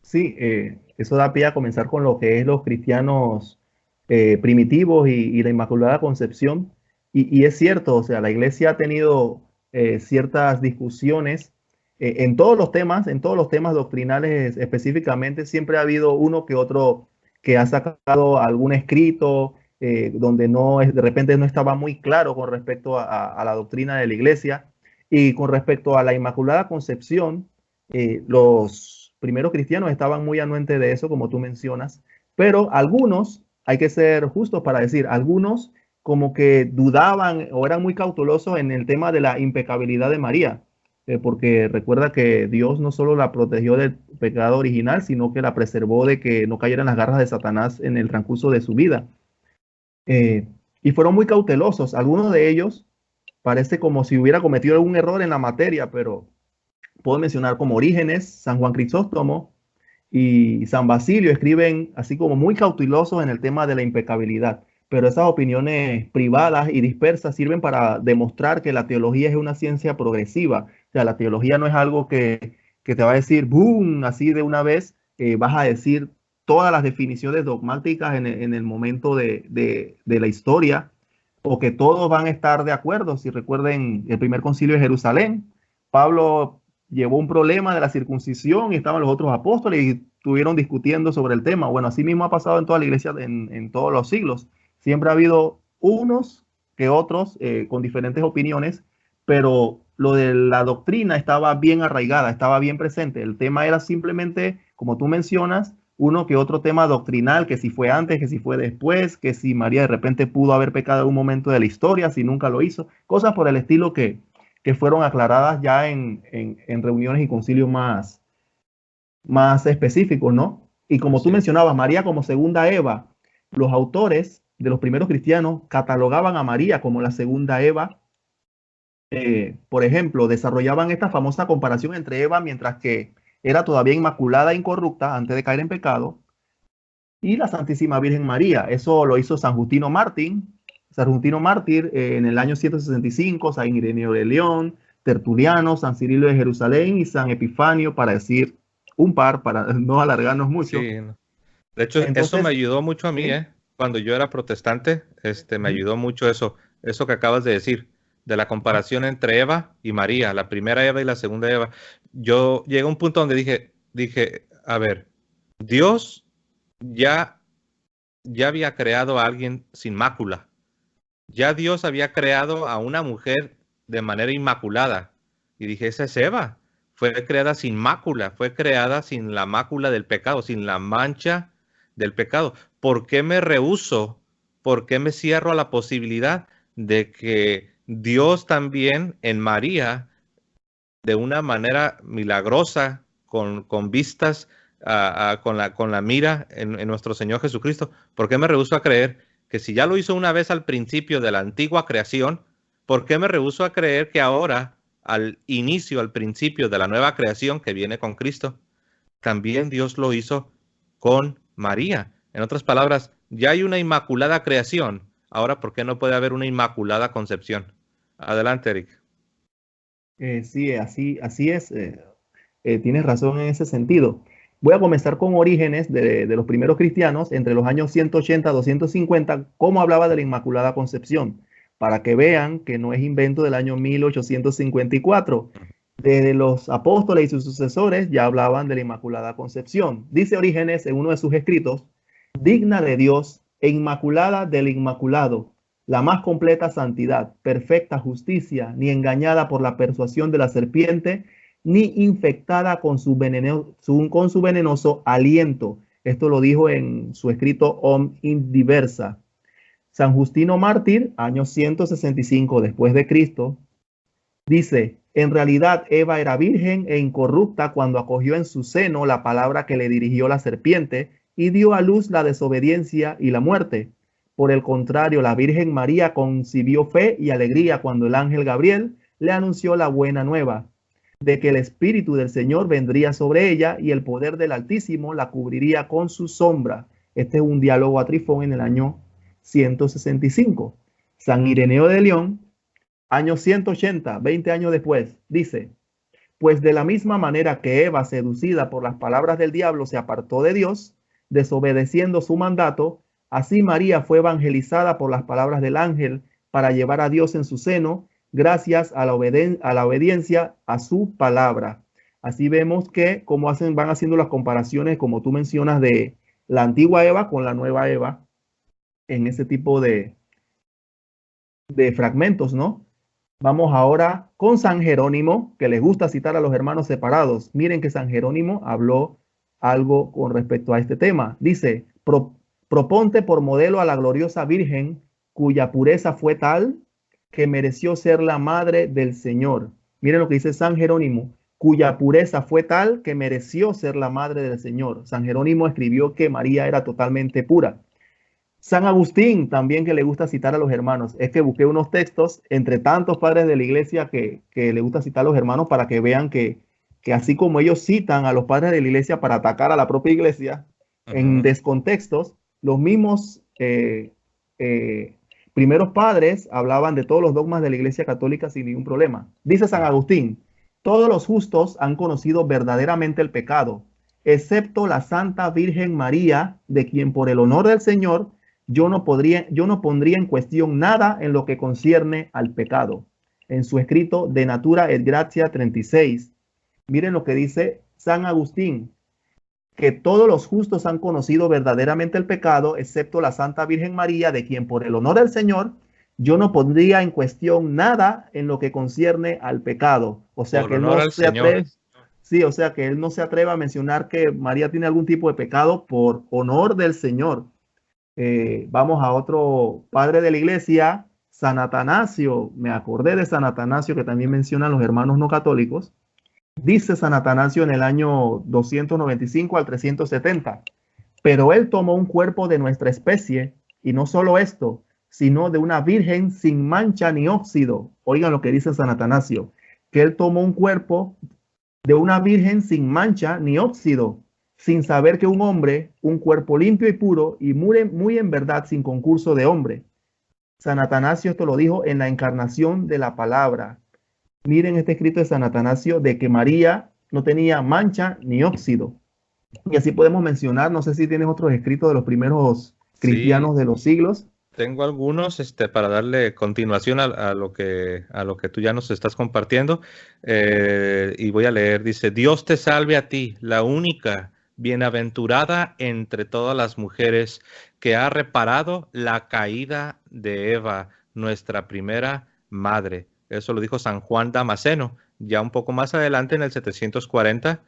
Sí, eso da pie a comenzar con lo que es los cristianos primitivos y la Inmaculada Concepción. Y es cierto, o sea, la Iglesia ha tenido ciertas discusiones en todos los temas doctrinales específicamente. Siempre ha habido uno que otro que ha sacado algún escrito donde de repente no estaba muy claro con respecto a la doctrina de la Iglesia. Y con respecto a la Inmaculada Concepción, los primeros cristianos estaban muy anuentes de eso, como tú mencionas, pero algunos, hay que ser justos para decir, algunos como que dudaban o eran muy cautelosos en el tema de la impecabilidad de María, porque recuerda que Dios no solo la protegió del pecado original, sino que la preservó de que no cayera en las garras de Satanás en el transcurso de su vida. Y fueron muy cautelosos. Algunos de ellos parece como si hubiera cometido algún error en la materia, pero puedo mencionar como Orígenes, San Juan Crisóstomo y San Basilio escriben así como muy cautelosos en el tema de la impecabilidad. Pero esas opiniones privadas y dispersas sirven para demostrar que la teología es una ciencia progresiva. O sea, la teología no es algo que te va a decir, boom, así de una vez, vas a decir todas las definiciones dogmáticas en el momento de la historia, o que todos van a estar de acuerdo. Si recuerden el primer concilio de Jerusalén, Pablo llevó un problema de la circuncisión y estaban los otros apóstoles y estuvieron discutiendo sobre el tema. Bueno, así mismo ha pasado en toda la iglesia en todos los siglos. Siempre ha habido unos que otros con diferentes opiniones, pero lo de la doctrina estaba bien arraigada, estaba bien presente. El tema era simplemente, como tú mencionas, uno que otro tema doctrinal, que si fue antes, que si fue después, que si María de repente pudo haber pecado en un momento de la historia, si nunca lo hizo, cosas por el estilo que fueron aclaradas ya en reuniones y concilios más específicos, ¿no? Y como tú mencionabas, María como segunda Eva, los autores de los primeros cristianos catalogaban a María como la segunda Eva. Por ejemplo, desarrollaban esta famosa comparación entre Eva, mientras que era todavía inmaculada e incorrupta antes de caer en pecado, y la Santísima Virgen María. Eso lo hizo San Justino Mártir en el año 165, San Ireneo de León, Tertuliano, San Cirilo de Jerusalén y San Epifanio, para decir un par, para no alargarnos mucho. Sí, de hecho, entonces, eso me ayudó mucho a mí, ¿sí? Cuando yo era protestante, me ayudó mucho eso que acabas de decir, de la comparación entre Eva y María, la primera Eva y la segunda Eva. Yo llegué a un punto donde dije, a ver, Dios ya había creado a alguien sin mácula. Ya Dios había creado a una mujer de manera inmaculada. Y dije, esa es Eva. Fue creada sin mácula, fue creada sin la mácula del pecado, sin la mancha del pecado. ¿Por qué me rehúso? ¿Por qué me cierro a la posibilidad de que Dios también en María, de una manera milagrosa, con vistas, con la mira en nuestro Señor Jesucristo, por qué me rehúso a creer que si ya lo hizo una vez al principio de la antigua creación, por qué me rehúso a creer que ahora, al principio de la nueva creación que viene con Cristo, también Dios lo hizo con María? En otras palabras, ya hay una inmaculada creación. Ahora, ¿por qué no puede haber una inmaculada concepción? Adelante, Eric. Sí, así es. Tienes razón en ese sentido. Voy a comenzar con Orígenes de los primeros cristianos entre los años 180 a 250, cómo hablaba de la Inmaculada Concepción, para que vean que no es invento del año 1854. Desde los apóstoles y sus sucesores ya hablaban de la Inmaculada Concepción. Dice Orígenes en uno de sus escritos, digna de Dios e inmaculada del Inmaculado, la más completa santidad, perfecta justicia, ni engañada por la persuasión de la serpiente, ni infectada con con su venenoso aliento. Esto lo dijo en su escrito Om Diversa. San Justino Mártir, año 165 después de Cristo, dice, en realidad Eva era virgen e incorrupta cuando acogió en su seno la palabra que le dirigió la serpiente y dio a luz la desobediencia y la muerte. Por el contrario, la Virgen María concibió fe y alegría cuando el ángel Gabriel le anunció la buena nueva de que el Espíritu del Señor vendría sobre ella y el poder del Altísimo la cubriría con su sombra. Este es un diálogo a Trifón en el año 165. San Ireneo de León, año 180, 20 años después, dice, pues de la misma manera que Eva, seducida por las palabras del diablo, se apartó de Dios, desobedeciendo su mandato, así María fue evangelizada por las palabras del ángel para llevar a Dios en su seno, gracias a la obediencia a su palabra. Así vemos que como van haciendo las comparaciones, como tú mencionas, de la antigua Eva con la nueva Eva, en ese tipo de fragmentos, ¿no? Vamos ahora con San Jerónimo, que les gusta citar a los hermanos separados. Miren que San Jerónimo habló algo con respecto a este tema. Dice, proponte por modelo a la gloriosa Virgen, cuya pureza fue tal que mereció ser la madre del Señor. Miren lo que dice San Jerónimo, cuya pureza fue tal que mereció ser la madre del Señor. San Jerónimo escribió que María era totalmente pura. San Agustín, también que le gusta citar a los hermanos. Es que busqué unos textos entre tantos padres de la iglesia que le gusta citar a los hermanos para que vean que así como ellos citan a los padres de la iglesia para atacar a la propia iglesia, en descontextos, los mismos primeros padres hablaban de todos los dogmas de la iglesia católica sin ningún problema. Dice San Agustín, todos los justos han conocido verdaderamente el pecado, excepto la Santa Virgen María, de quien por el honor del Señor yo no pondría en cuestión nada en lo que concierne al pecado. En su escrito De Natura et Gratia 36, miren lo que dice San Agustín, que todos los justos han conocido verdaderamente el pecado, excepto la Santa Virgen María, de quien por el honor del Señor yo no pondría en cuestión nada en lo que concierne al pecado. O sea, que él no se atreve. Sí, o sea, que él no se atreve a mencionar que María tiene algún tipo de pecado por honor del Señor. Vamos a otro padre de la iglesia, San Atanasio. Me acordé de San Atanasio, que también mencionan los hermanos no católicos. Dice San Atanasio en el año 295 al 370, pero él tomó un cuerpo de nuestra especie, y no solo esto, sino de una virgen sin mancha ni óxido. Oigan lo que dice San Atanasio, que él tomó un cuerpo de una virgen sin mancha ni óxido, sin saber que un hombre, un cuerpo limpio y puro, y muy en verdad sin concurso de hombre. San Atanasio esto lo dijo en la encarnación de la palabra. Miren este escrito de San Atanasio de que María no tenía mancha ni óxido. Y así podemos mencionar, no sé si tienes otros escritos de los primeros cristianos de los siglos. Tengo algunos para darle continuación a lo que tú ya nos estás compartiendo. Y voy a leer, dice, Dios te salve a ti, la única, bienaventurada entre todas las mujeres, que ha reparado la caída de Eva, nuestra primera madre. Eso lo dijo San Juan Damasceno, ya un poco más adelante en el 740.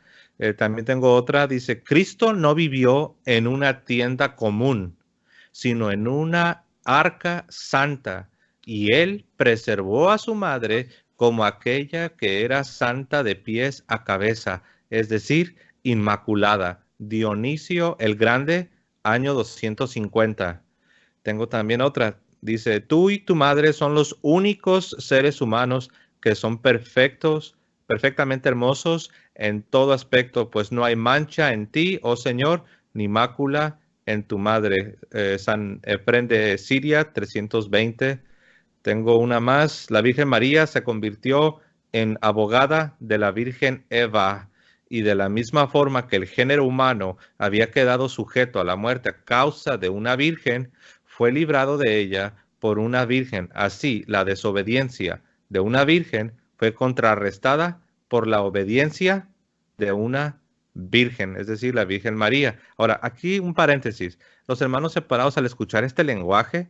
También tengo otra, dice, Cristo no vivió en una tienda común, sino en una arca santa, y él preservó a su madre como aquella que era santa de pies a cabeza, es decir, inmaculada. Dionisio el Grande, año 250. Tengo también otra. Dice, tú y tu madre son los únicos seres humanos que son perfectos, perfectamente hermosos en todo aspecto, pues no hay mancha en ti, oh Señor, ni mácula en tu madre. San Efrén de Siria, 320. Tengo una más. La Virgen María se convirtió en abogada de la Virgen Eva, y de la misma forma que el género humano había quedado sujeto a la muerte a causa de una virgen, fue librado de ella por una virgen. Así, la desobediencia de una virgen fue contrarrestada por la obediencia de una virgen, es decir, la Virgen María. Ahora, aquí un paréntesis. Los hermanos separados, al escuchar este lenguaje,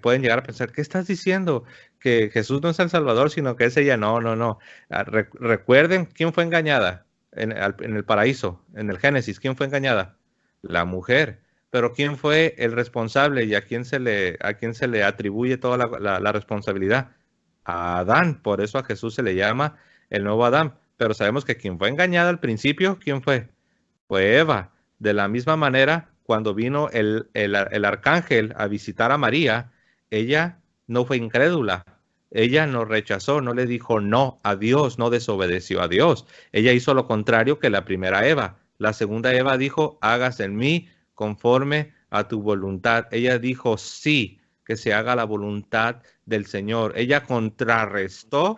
pueden llegar a pensar, ¿qué estás diciendo? Que Jesús no es el Salvador, sino que es ella. No, no, no. Recuerden quién fue engañada en el paraíso, en el Génesis. ¿Quién fue engañada? La mujer. Pero ¿quién fue el responsable y a quién se le atribuye toda la responsabilidad? A Adán. Por eso a Jesús se le llama el nuevo Adán. Pero sabemos que quien fue engañada al principio, ¿quién fue? Fue Eva. De la misma manera, cuando vino el arcángel a visitar a María, ella no fue incrédula. Ella no rechazó, no le dijo no a Dios, no desobedeció a Dios. Ella hizo lo contrario que la primera Eva. La segunda Eva dijo, hágase en mí conforme a tu voluntad. Ella dijo sí, que se haga la voluntad del Señor. Ella contrarrestó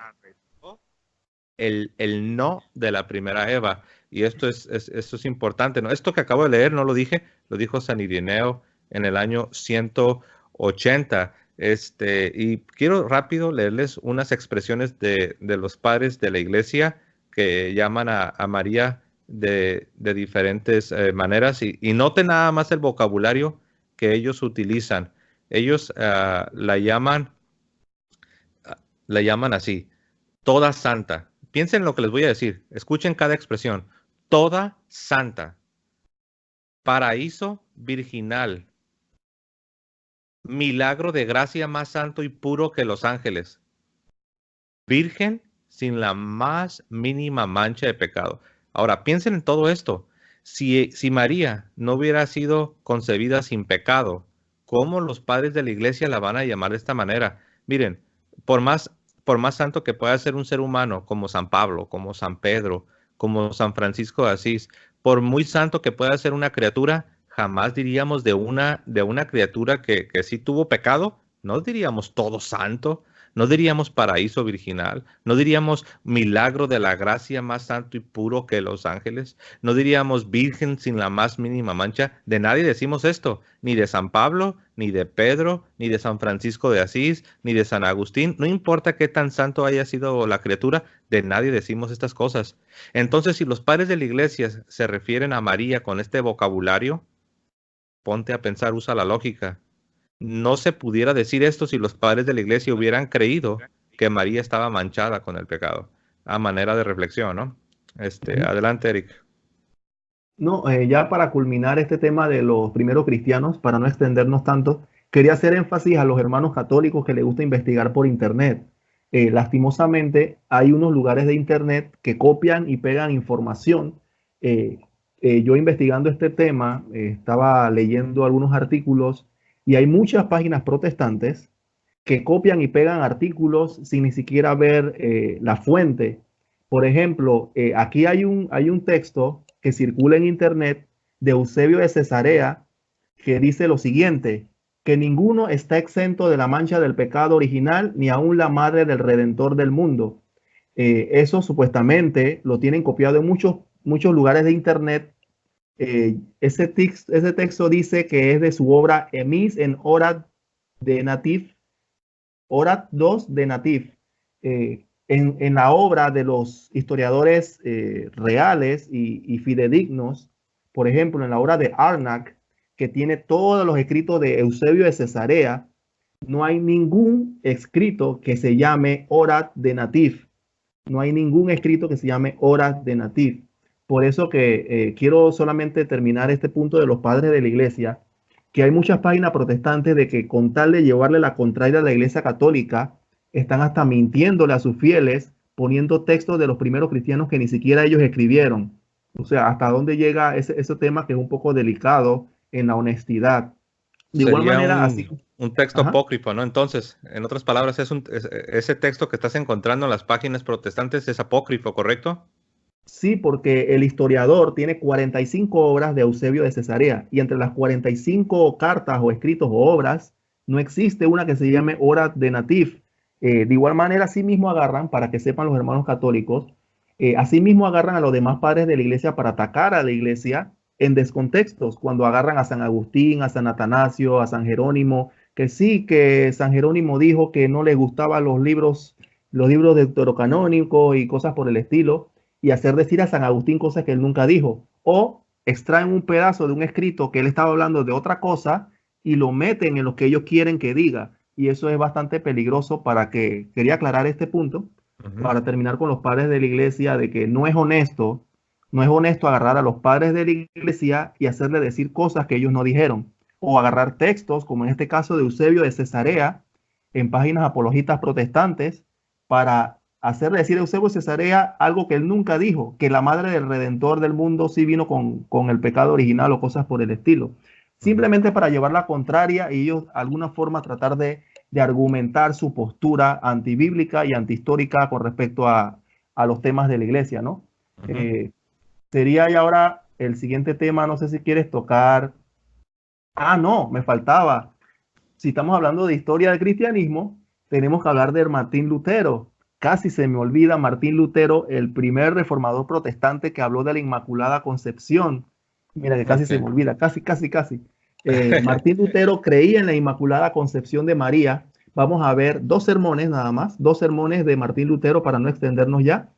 el no de la primera Eva. Y esto es importante, ¿no? Esto que acabo de leer no lo dije, lo dijo San Ireneo en el año 180. Y quiero rápido leerles unas expresiones de los padres de la iglesia que llaman a María de diferentes maneras. Y noten nada más el vocabulario que ellos utilizan. Ellos la llaman así, toda santa. Piensen en lo que les voy a decir. Escuchen cada expresión. Toda santa. Paraíso virginal. Milagro de gracia más santo y puro que los ángeles. Virgen sin la más mínima mancha de pecado. Ahora, piensen en todo esto. Si María no hubiera sido concebida sin pecado, ¿cómo los padres de la iglesia la van a llamar de esta manera? Miren, por más santo que pueda ser un ser humano, como San Pablo, como San Pedro, como San Francisco de Asís, por muy santo que pueda ser una criatura, jamás diríamos de una criatura que sí tuvo pecado, no diríamos todo santo, no diríamos paraíso virginal, no diríamos milagro de la gracia más santo y puro que los ángeles, no diríamos virgen sin la más mínima mancha. De nadie decimos esto, ni de San Pablo, ni de Pedro, ni de San Francisco de Asís, ni de San Agustín. No importa qué tan santo haya sido la criatura, de nadie decimos estas cosas. Entonces, si los padres de la iglesia se refieren a María con este vocabulario, ponte a pensar, usa la lógica. No se pudiera decir esto si los padres de la iglesia hubieran creído que María estaba manchada con el pecado. A manera de reflexión, ¿no? Adelante, Eric. No, ya para culminar este tema de los primeros cristianos, para no extendernos tanto, quería hacer énfasis a los hermanos católicos que les gusta investigar por internet. Lastimosamente, hay unos lugares de internet que copian y pegan información. Yo investigando este tema, estaba leyendo algunos artículos y hay muchas páginas protestantes que copian y pegan artículos sin ni siquiera ver la fuente. Por ejemplo, aquí hay un texto que circula en internet de Eusebio de Cesarea que dice lo siguiente, que ninguno está exento de la mancha del pecado original, ni aun la madre del Redentor del mundo. Eso supuestamente lo tienen copiado en muchos lugares de internet. Ese texto dice que es de su obra Emis en Horat de Natif, Horat 2 de Natif. En la obra de los historiadores reales y fidedignos, por ejemplo, en la obra de Arnac, que tiene todos los escritos de Eusebio de Cesarea, no hay ningún escrito que se llame Horat de Natif. No hay ningún escrito que se llame Horat de Natif. Por eso que quiero solamente terminar este punto de los padres de la iglesia, que hay muchas páginas protestantes de que con tal de llevarle la contraria a la iglesia católica, están hasta mintiéndole a sus fieles, poniendo textos de los primeros cristianos que ni siquiera ellos escribieron. O sea, hasta dónde llega ese tema que es un poco delicado en la honestidad. De igual Sería manera, así. un texto Ajá. apócrifo, ¿no? Entonces, en otras palabras, ese texto que estás encontrando en las páginas protestantes es apócrifo, ¿correcto? Sí, porque el historiador tiene 45 obras de Eusebio de Cesarea y entre las 45 cartas o escritos o obras no existe una que se llame Horat de Natif. De igual manera, así mismo agarran, para que sepan los hermanos católicos, así mismo agarran a los demás padres de la iglesia para atacar a la iglesia en descontextos, cuando agarran a San Agustín, a San Atanasio, a San Jerónimo, que sí, que San Jerónimo dijo que no le gustaban los libros deuterocanónicos y cosas por el estilo, y hacer decir a San Agustín cosas que él nunca dijo, o extraen un pedazo de un escrito que él estaba hablando de otra cosa y lo meten en lo que ellos quieren que diga. Y eso es bastante peligroso quería aclarar este punto, para terminar con los padres de la iglesia, de que no es honesto agarrar a los padres de la iglesia y hacerle decir cosas que ellos no dijeron, o agarrar textos, como en este caso de Eusebio de Cesarea, en páginas apologistas protestantes, para hacerle decir a Eusebio de Cesarea algo que él nunca dijo, que la madre del Redentor del mundo sí vino con el pecado original o cosas por el estilo. Simplemente para llevar la contraria y ellos de alguna forma tratar de argumentar su postura antibíblica y antihistórica con respecto a los temas de la iglesia, ¿no? Sería ya ahora el siguiente tema, no sé si quieres tocar. No, me faltaba. Si estamos hablando de historia del cristianismo, tenemos que hablar de Martín Lutero. Casi se me olvida Martín Lutero, el primer reformador protestante que habló de la Inmaculada Concepción. Mira que casi se me olvida, casi. Martín Lutero creía en la Inmaculada Concepción de María. Vamos a ver dos sermones nada más, dos sermones de Martín Lutero para no extendernos ya.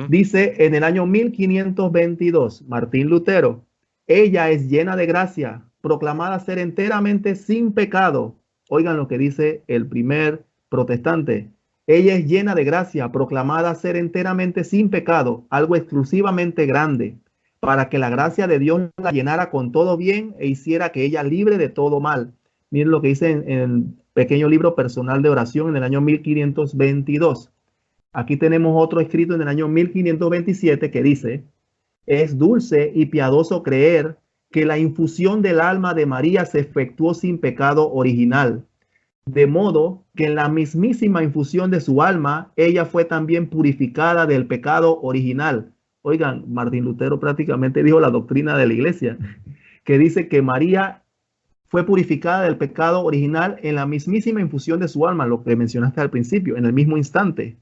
Dice en el año 1522, Martín Lutero: ella es llena de gracia, proclamada ser enteramente sin pecado. Oigan lo que dice el primer protestante. Ella es llena de gracia, proclamada ser enteramente sin pecado, algo exclusivamente grande, para que la gracia de Dios la llenara con todo bien e hiciera que ella libre de todo mal. Miren lo que dice en el pequeño libro personal de oración en el año 1522. Aquí tenemos otro escrito en el año 1527 que dice: es dulce y piadoso creer que la infusión del alma de María se efectuó sin pecado original, de modo que en la mismísima infusión de su alma, ella fue también purificada del pecado original. Oigan, Martín Lutero prácticamente dijo la doctrina de la iglesia, que dice que María fue purificada del pecado original en la mismísima infusión de su alma, lo que mencionaste al principio, en el mismo instante,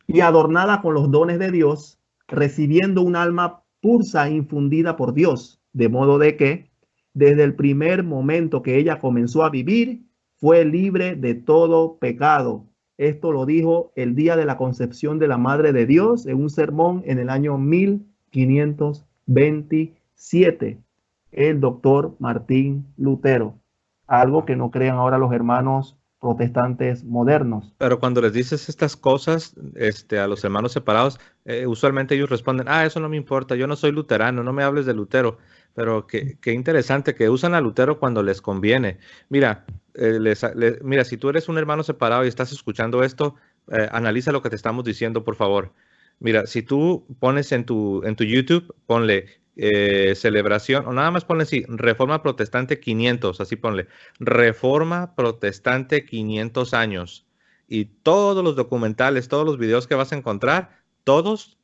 y adornada con los dones de Dios, recibiendo un alma pursa infundida por Dios, de modo de que desde el primer momento que ella comenzó a vivir, fue libre de todo pecado. Esto lo dijo el día de la concepción de la Madre de Dios en un sermón en el año 1527. El doctor Martín Lutero. Algo que no crean ahora los hermanos protestantes modernos. Pero cuando les dices estas cosas a los hermanos separados, usualmente ellos responden: eso no me importa, yo no soy luterano, no me hables de Lutero. Pero qué interesante que usan a Lutero cuando les conviene. Mira, mira, si tú eres un hermano separado y estás escuchando esto, analiza lo que te estamos diciendo, por favor. Mira, si tú pones en tu YouTube, ponle celebración, o nada más ponle así, Reforma Protestante 500, así ponle, Reforma Protestante 500 años. Y todos los documentales, todos los videos que vas a encontrar, todos,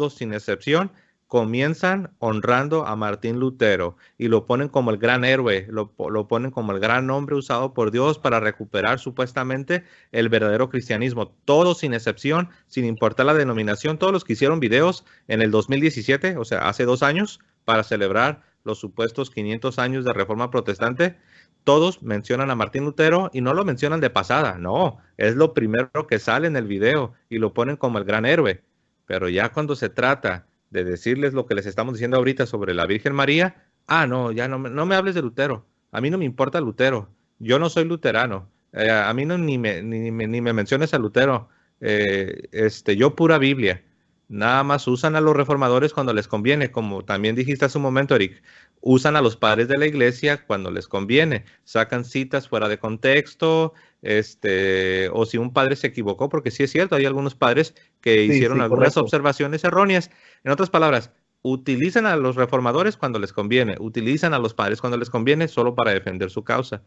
sin excepción, comienzan honrando a Martín Lutero y lo ponen como el gran héroe, lo ponen como el gran hombre usado por Dios para recuperar supuestamente el verdadero cristianismo. Todos sin excepción, sin importar la denominación, todos los que hicieron videos en el 2017, o sea, hace 2 años, para celebrar los supuestos 500 años de Reforma Protestante, todos mencionan a Martín Lutero y no lo mencionan de pasada, no, es lo primero que sale en el video y lo ponen como el gran héroe. Pero ya cuando se trata de decirles lo que les estamos diciendo ahorita sobre la Virgen María, no, ya no me hables de Lutero, a mí no me importa Lutero, yo no soy luterano, a mí no, ni me menciones a Lutero, yo pura Biblia. Nada más usan a los reformadores cuando les conviene, como también dijiste hace un momento, Eric. Usan a los padres de la iglesia cuando les conviene, sacan citas fuera de contexto, o si un padre se equivocó, porque sí es cierto, hay algunos padres que hicieron algunas observaciones erróneas. En otras palabras, utilizan a los reformadores cuando les conviene, utilizan a los padres cuando les conviene, solo para defender su causa.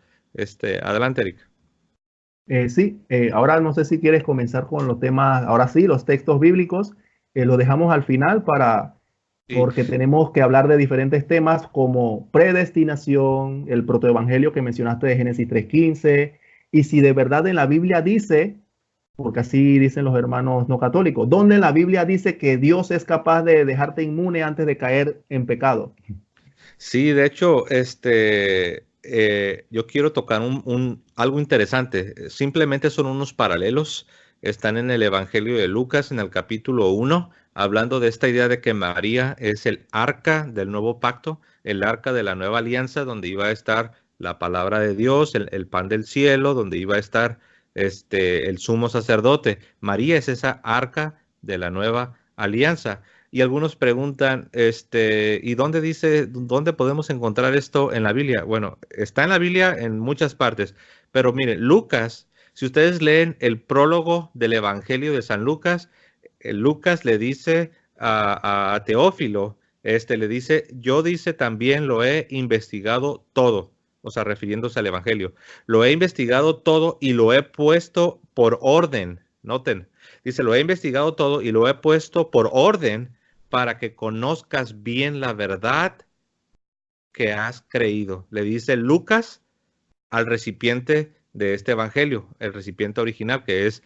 Adelante, Eric. Sí, ahora no sé si quieres comenzar con los temas, ahora sí, los textos bíblicos, lo dejamos al final porque tenemos que hablar de diferentes temas como predestinación, el protoevangelio que mencionaste de Génesis 3:15, y si de verdad en la Biblia dice, porque así dicen los hermanos no católicos, donde en la Biblia dice que Dios es capaz de dejarte inmune antes de caer en pecado. Sí, de hecho, yo quiero tocar algo interesante. Simplemente son unos paralelos están en el Evangelio de Lucas, en el capítulo 1, hablando de esta idea de que María es el arca del nuevo pacto, el arca de la nueva alianza, donde iba a estar la palabra de Dios, el pan del cielo, donde iba a estar el sumo sacerdote. María es esa arca de la nueva alianza. Y algunos preguntan, ¿y dónde podemos encontrar esto en la Biblia? Bueno, está en la Biblia en muchas partes, pero miren, Lucas, si ustedes leen el prólogo del Evangelio de San Lucas, Lucas le dice a Teófilo, le dice, yo dice también lo he investigado todo, o sea, refiriéndose al Evangelio, lo he investigado todo y lo he puesto por orden, noten, dice, lo he investigado todo y lo he puesto por orden para que conozcas bien la verdad que has creído. Le dice Lucas al recipiente de este evangelio, el recipiente original que es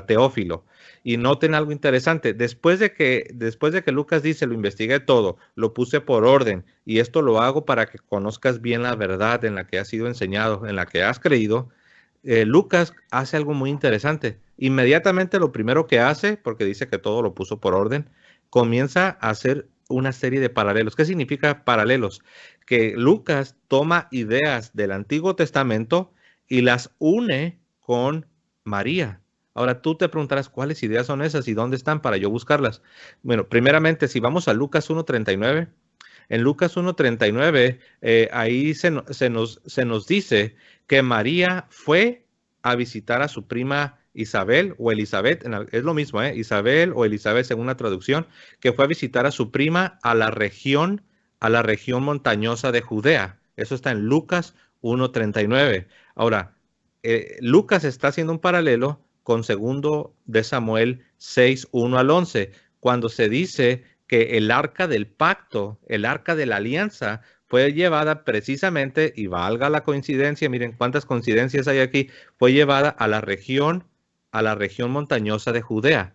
Teófilo. Y noten algo interesante, después de que Lucas dice, lo investigué todo, lo puse por orden, y esto lo hago para que conozcas bien la verdad en la que has sido enseñado, en la que has creído. Lucas hace algo muy interesante. Inmediatamente lo primero que hace, porque dice que todo lo puso por orden, comienza a hacer una serie de paralelos. ¿Qué significa paralelos? Que Lucas toma ideas del Antiguo Testamento y las une con María. Ahora tú te preguntarás cuáles ideas son esas y dónde están para yo buscarlas. Bueno, primeramente, si vamos a Lucas 1:39, en Lucas 1:39, ahí se nos dice que María fue a visitar a su prima Isabel o Elizabeth, es lo mismo, Isabel o Elizabeth según la traducción, que fue a visitar a su prima a la región montañosa de Judea. Eso está en Lucas 1:39. Ahora, Lucas está haciendo un paralelo con 2 de Samuel 6:1-11, cuando se dice que el arca del pacto, el arca de la alianza, fue llevada precisamente, y valga la coincidencia, miren cuántas coincidencias hay aquí, fue llevada a la región montañosa de Judea.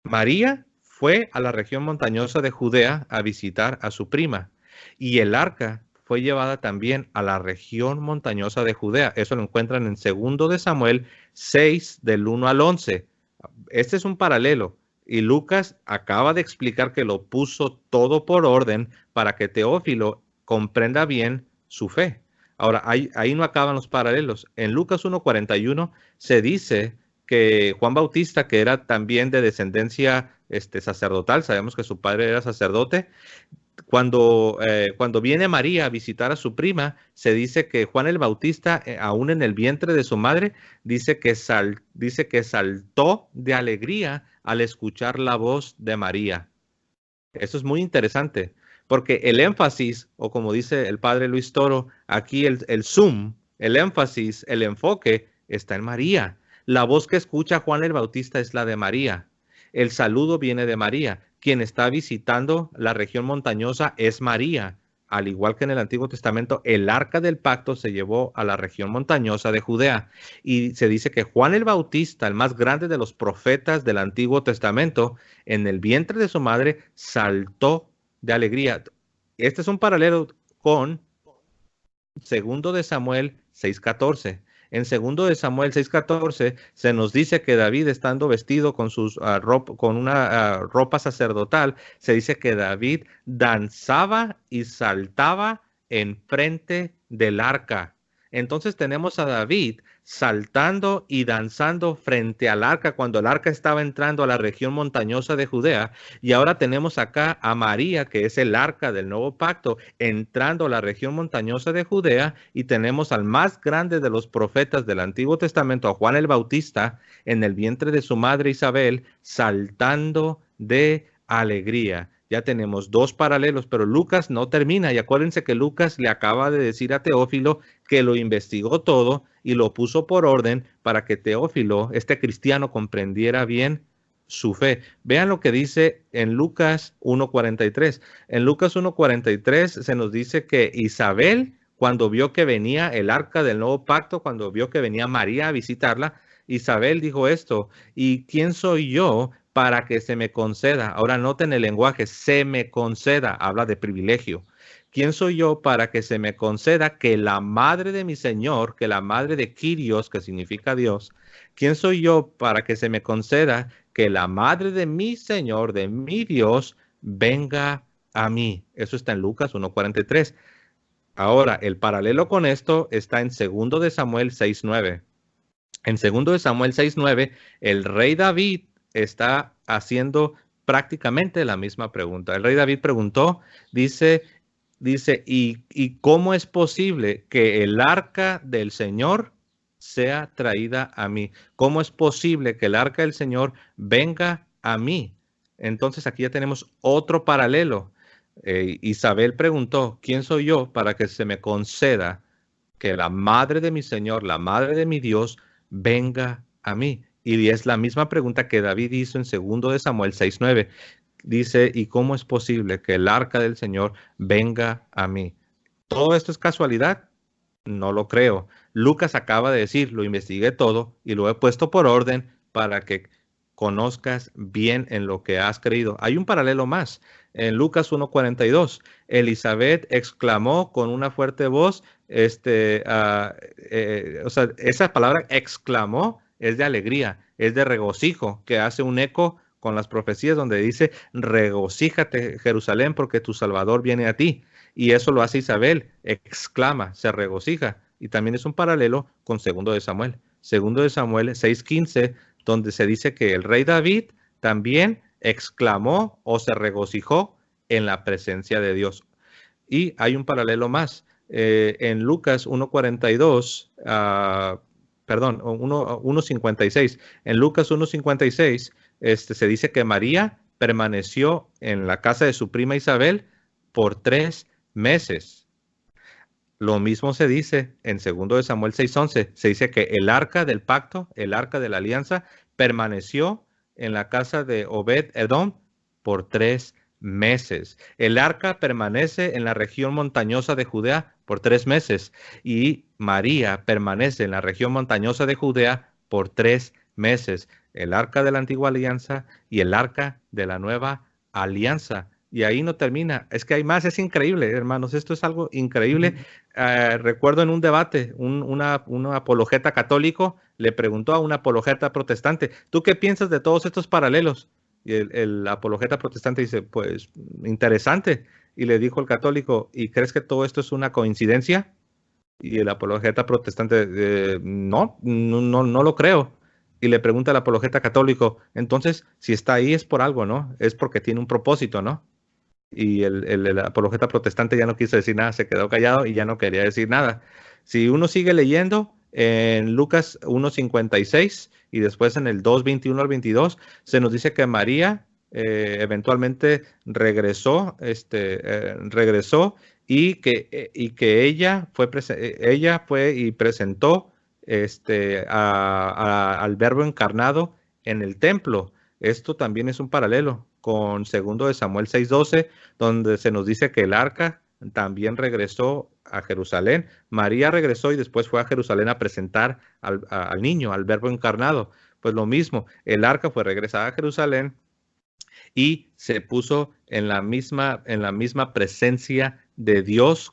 María fue a la región montañosa de Judea a visitar a su prima, y el arca fue llevada también a la región montañosa de Judea. Eso lo encuentran en 2 de Samuel 6, del 1-11. Este es un paralelo. Y Lucas acaba de explicar que lo puso todo por orden para que Teófilo comprenda bien su fe. Ahora, ahí no acaban los paralelos. En Lucas 1:41 se dice que Juan Bautista, que era también de descendencia sacerdotal, sabemos que su padre era sacerdote, cuando viene María a visitar a su prima, se dice que Juan el Bautista, aún en el vientre de su madre, dice que saltó de alegría al escuchar la voz de María. Eso es muy interesante, porque el énfasis, o como dice el padre Luis Toro, aquí el zoom, el énfasis, el enfoque está en María. La voz que escucha Juan el Bautista es la de María. El saludo viene de María. Quien está visitando la región montañosa es María. Al igual que en el Antiguo Testamento, el arca del pacto se llevó a la región montañosa de Judea. Y se dice que Juan el Bautista, el más grande de los profetas del Antiguo Testamento, en el vientre de su madre saltó de alegría. Este es un paralelo con 2 de Samuel 6:14. En 2 de Samuel 6:14 se nos dice que David, estando vestido con una ropa sacerdotal, se dice que David danzaba y saltaba en frente del arca. Entonces tenemos a David saltando y danzando frente al arca cuando el arca estaba entrando a la región montañosa de Judea. Y ahora tenemos acá a María, que es el arca del nuevo pacto, entrando a la región montañosa de Judea, y tenemos al más grande de los profetas del Antiguo Testamento, a Juan el Bautista, en el vientre de su madre Isabel, saltando de alegría. Ya tenemos 2 paralelos, pero Lucas no termina. Y acuérdense que Lucas le acaba de decir a Teófilo que lo investigó todo y lo puso por orden para que Teófilo, este cristiano, comprendiera bien su fe. Vean lo que dice en Lucas 1:43. En Lucas 1:43 se nos dice que Isabel, cuando vio que venía el arca del nuevo pacto, cuando vio que venía María a visitarla, Isabel dijo esto: ¿y quién soy yo para que se me conceda? Ahora noten el lenguaje, se me conceda, habla de privilegio. ¿quién soy yo para que se me conceda que la madre de mi Señor, que la madre de Kyrios, que significa Dios, quién soy yo para que se me conceda que la madre de mi Señor, de mi Dios, venga a mí? Eso está en Lucas 1:43. Ahora, el paralelo con esto está en 2 de Samuel 6:9. En 2 de Samuel 6:9, el rey David está haciendo prácticamente la misma pregunta. El rey David preguntó, dice, ¿y cómo es posible que el arca del Señor sea traída a mí? ¿Cómo es posible que el arca del Señor venga a mí? Entonces aquí ya tenemos otro paralelo. Isabel preguntó, ¿quién soy yo para que se me conceda que la madre de mi Señor, la madre de mi Dios, venga a mí? Y es la misma pregunta que David hizo en 2 de Samuel 6:9. Dice, ¿y cómo es posible que el arca del Señor venga a mí? ¿Todo esto es casualidad? No lo creo. Lucas acaba de decir, lo investigué todo y lo he puesto por orden para que conozcas bien en lo que has creído. Hay un paralelo más. En Lucas 1:42, Elizabeth exclamó con una fuerte voz, o sea, esa palabra exclamó es de alegría, es de regocijo, que hace un eco con las profecías donde dice, regocíjate Jerusalén porque tu Salvador viene a ti. Y eso lo hace Isabel, exclama, se regocija. Y también es un paralelo con 2 de Samuel. 2 de Samuel 6:15, donde se dice que el rey David también exclamó o se regocijó en la presencia de Dios. Y hay un paralelo más. En Lucas 1:42, perdón, 1:56. En Lucas 1:56 se dice que María permaneció en la casa de su prima Isabel por 3 meses. Lo mismo se dice en 2 de Samuel 6:11. Se dice que el arca del pacto, el arca de la alianza, permaneció en la casa de Obed-Edom por 3 meses. El arca permanece en la región montañosa de Judea por 3 meses. Y María permanece en la región montañosa de Judea por 3 meses. El arca de la antigua alianza y el arca de la nueva alianza. Y ahí no termina. Es que hay más, es increíble, hermanos. Esto es algo increíble. Recuerdo en un debate, un apologeta católico le preguntó a un apologeta protestante, ¿tú qué piensas de todos estos paralelos? Y el apologeta protestante dice, pues interesante. Y le dijo el católico, ¿y crees que todo esto es una coincidencia? Y el apologeta protestante, no lo creo. Y le pregunta al apologeta católico, entonces, si está ahí es por algo, ¿no? Es porque tiene un propósito, ¿no? Y el apologeta protestante ya no quiso decir nada, se quedó callado y ya no quería decir nada. Si uno sigue leyendo en Lucas 1:56 y después en el 2:21 al 22, se nos dice que María eventualmente regresó y que ella fue y presentó al Verbo encarnado en el templo. Esto también es un paralelo con 2 de Samuel 6:12, donde se nos dice que el arca también regresó a Jerusalén. María regresó y después fue a Jerusalén a presentar al niño, al Verbo encarnado. Pues lo mismo, el arca fue regresada a Jerusalén y se puso en la misma presencia de Dios,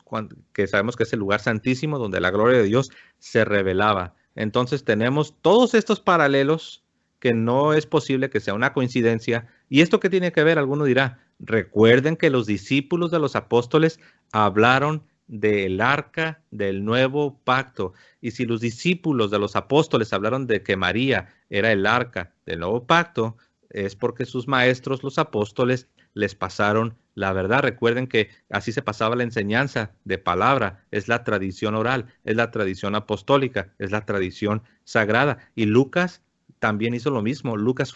que sabemos que es el lugar santísimo donde la gloria de Dios se revelaba. Entonces tenemos todos estos paralelos que no es posible que sea una coincidencia. ¿Y esto qué tiene que ver? Alguno dirá, recuerden que los discípulos de los apóstoles hablaron del arca del nuevo pacto. Y si los discípulos de los apóstoles hablaron de que María era el arca del nuevo pacto, es porque sus maestros, los apóstoles, les pasaron la verdad. Recuerden que así se pasaba la enseñanza de palabra, es la tradición oral, es la tradición apostólica, es la tradición sagrada. Y Lucas también hizo lo mismo. Lucas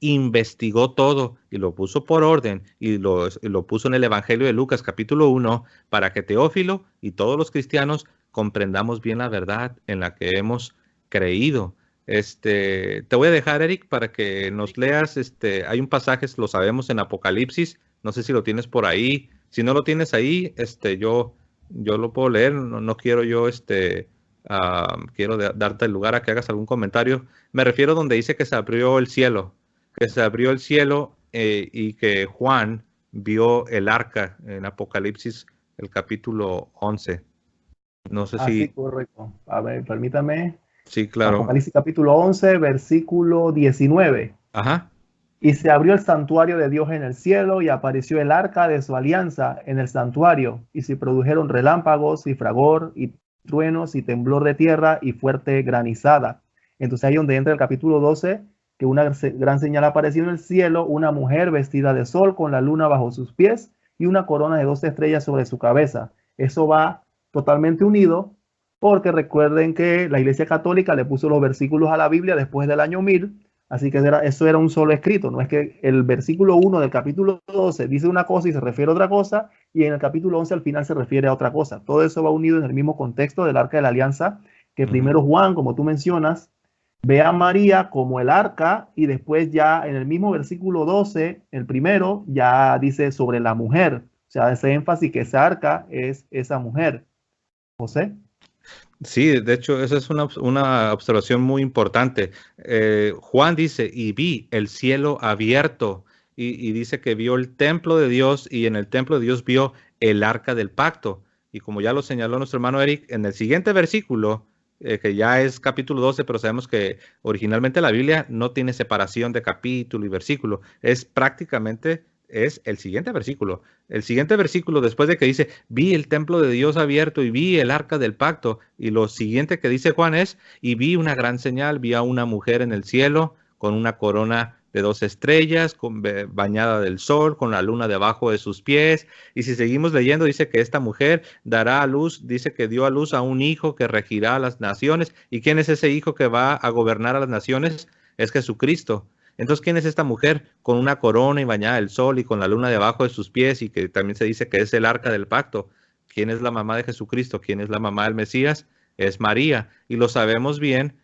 investigó todo y lo puso por orden y lo puso en el Evangelio de Lucas capítulo 1 para que Teófilo y todos los cristianos comprendamos bien la verdad en la que hemos creído. Te voy a dejar, Eric, para que nos leas. Hay un pasaje, lo sabemos, en Apocalipsis. No sé si lo tienes por ahí. Si no lo tienes ahí, yo lo puedo leer. No quiero yo, quiero darte el lugar a que hagas algún comentario. Me refiero donde dice que se abrió el cielo, y que Juan vio el arca en Apocalipsis el capítulo 11. No sé Así, si... correcto. A ver, permítame. Sí, claro. Apocalipsis capítulo 11, versículo 19. Ajá. Y se abrió el santuario de Dios en el cielo y apareció el arca de su alianza en el santuario. Y se produjeron relámpagos y fragor y truenos y temblor de tierra y fuerte granizada. Entonces ahí donde entra el capítulo 12, que una gran señal apareció en el cielo, una mujer vestida de sol con la luna bajo sus pies y una corona de 12 estrellas sobre su cabeza. Eso va totalmente unido porque recuerden que la Iglesia Católica le puso los versículos a la Biblia después del año 1000. Así que eso era un solo escrito, no es que el versículo 1 del capítulo 12 dice una cosa y se refiere a otra cosa, y en el capítulo 11 al final se refiere a otra cosa. Todo eso va unido en el mismo contexto del arca de la alianza, que primero Juan, como tú mencionas, ve a María como el arca, y después ya en el mismo versículo 12, el primero, ya dice sobre la mujer. O sea, ese énfasis que esa arca es esa mujer. José. Sí, de hecho, esa es una observación muy importante. Juan dice, y vi el cielo abierto, y dice que vio el templo de Dios, y en el templo de Dios vio el arca del pacto. Y como ya lo señaló nuestro hermano Eric, en el siguiente versículo, que ya es capítulo 12, pero sabemos que originalmente la Biblia no tiene separación de capítulo y versículo, es prácticamente... es el siguiente versículo. El siguiente versículo, después de que dice, vi el templo de Dios abierto y vi el arca del pacto, y lo siguiente que dice Juan es, y vi una gran señal, vi a una mujer en el cielo con una corona de 2 estrellas, bañada del sol, con la luna debajo de sus pies. Y si seguimos leyendo, dice que esta mujer dará a luz, dice que dio a luz a un hijo que regirá a las naciones. ¿Y quién es ese hijo que va a gobernar a las naciones? Es Jesucristo. Entonces, ¿quién es esta mujer con una corona y bañada del sol y con la luna debajo de sus pies, y que también se dice que es el arca del pacto? ¿Quién es la mamá de Jesucristo? ¿Quién es la mamá del Mesías? Es María. Y lo sabemos bien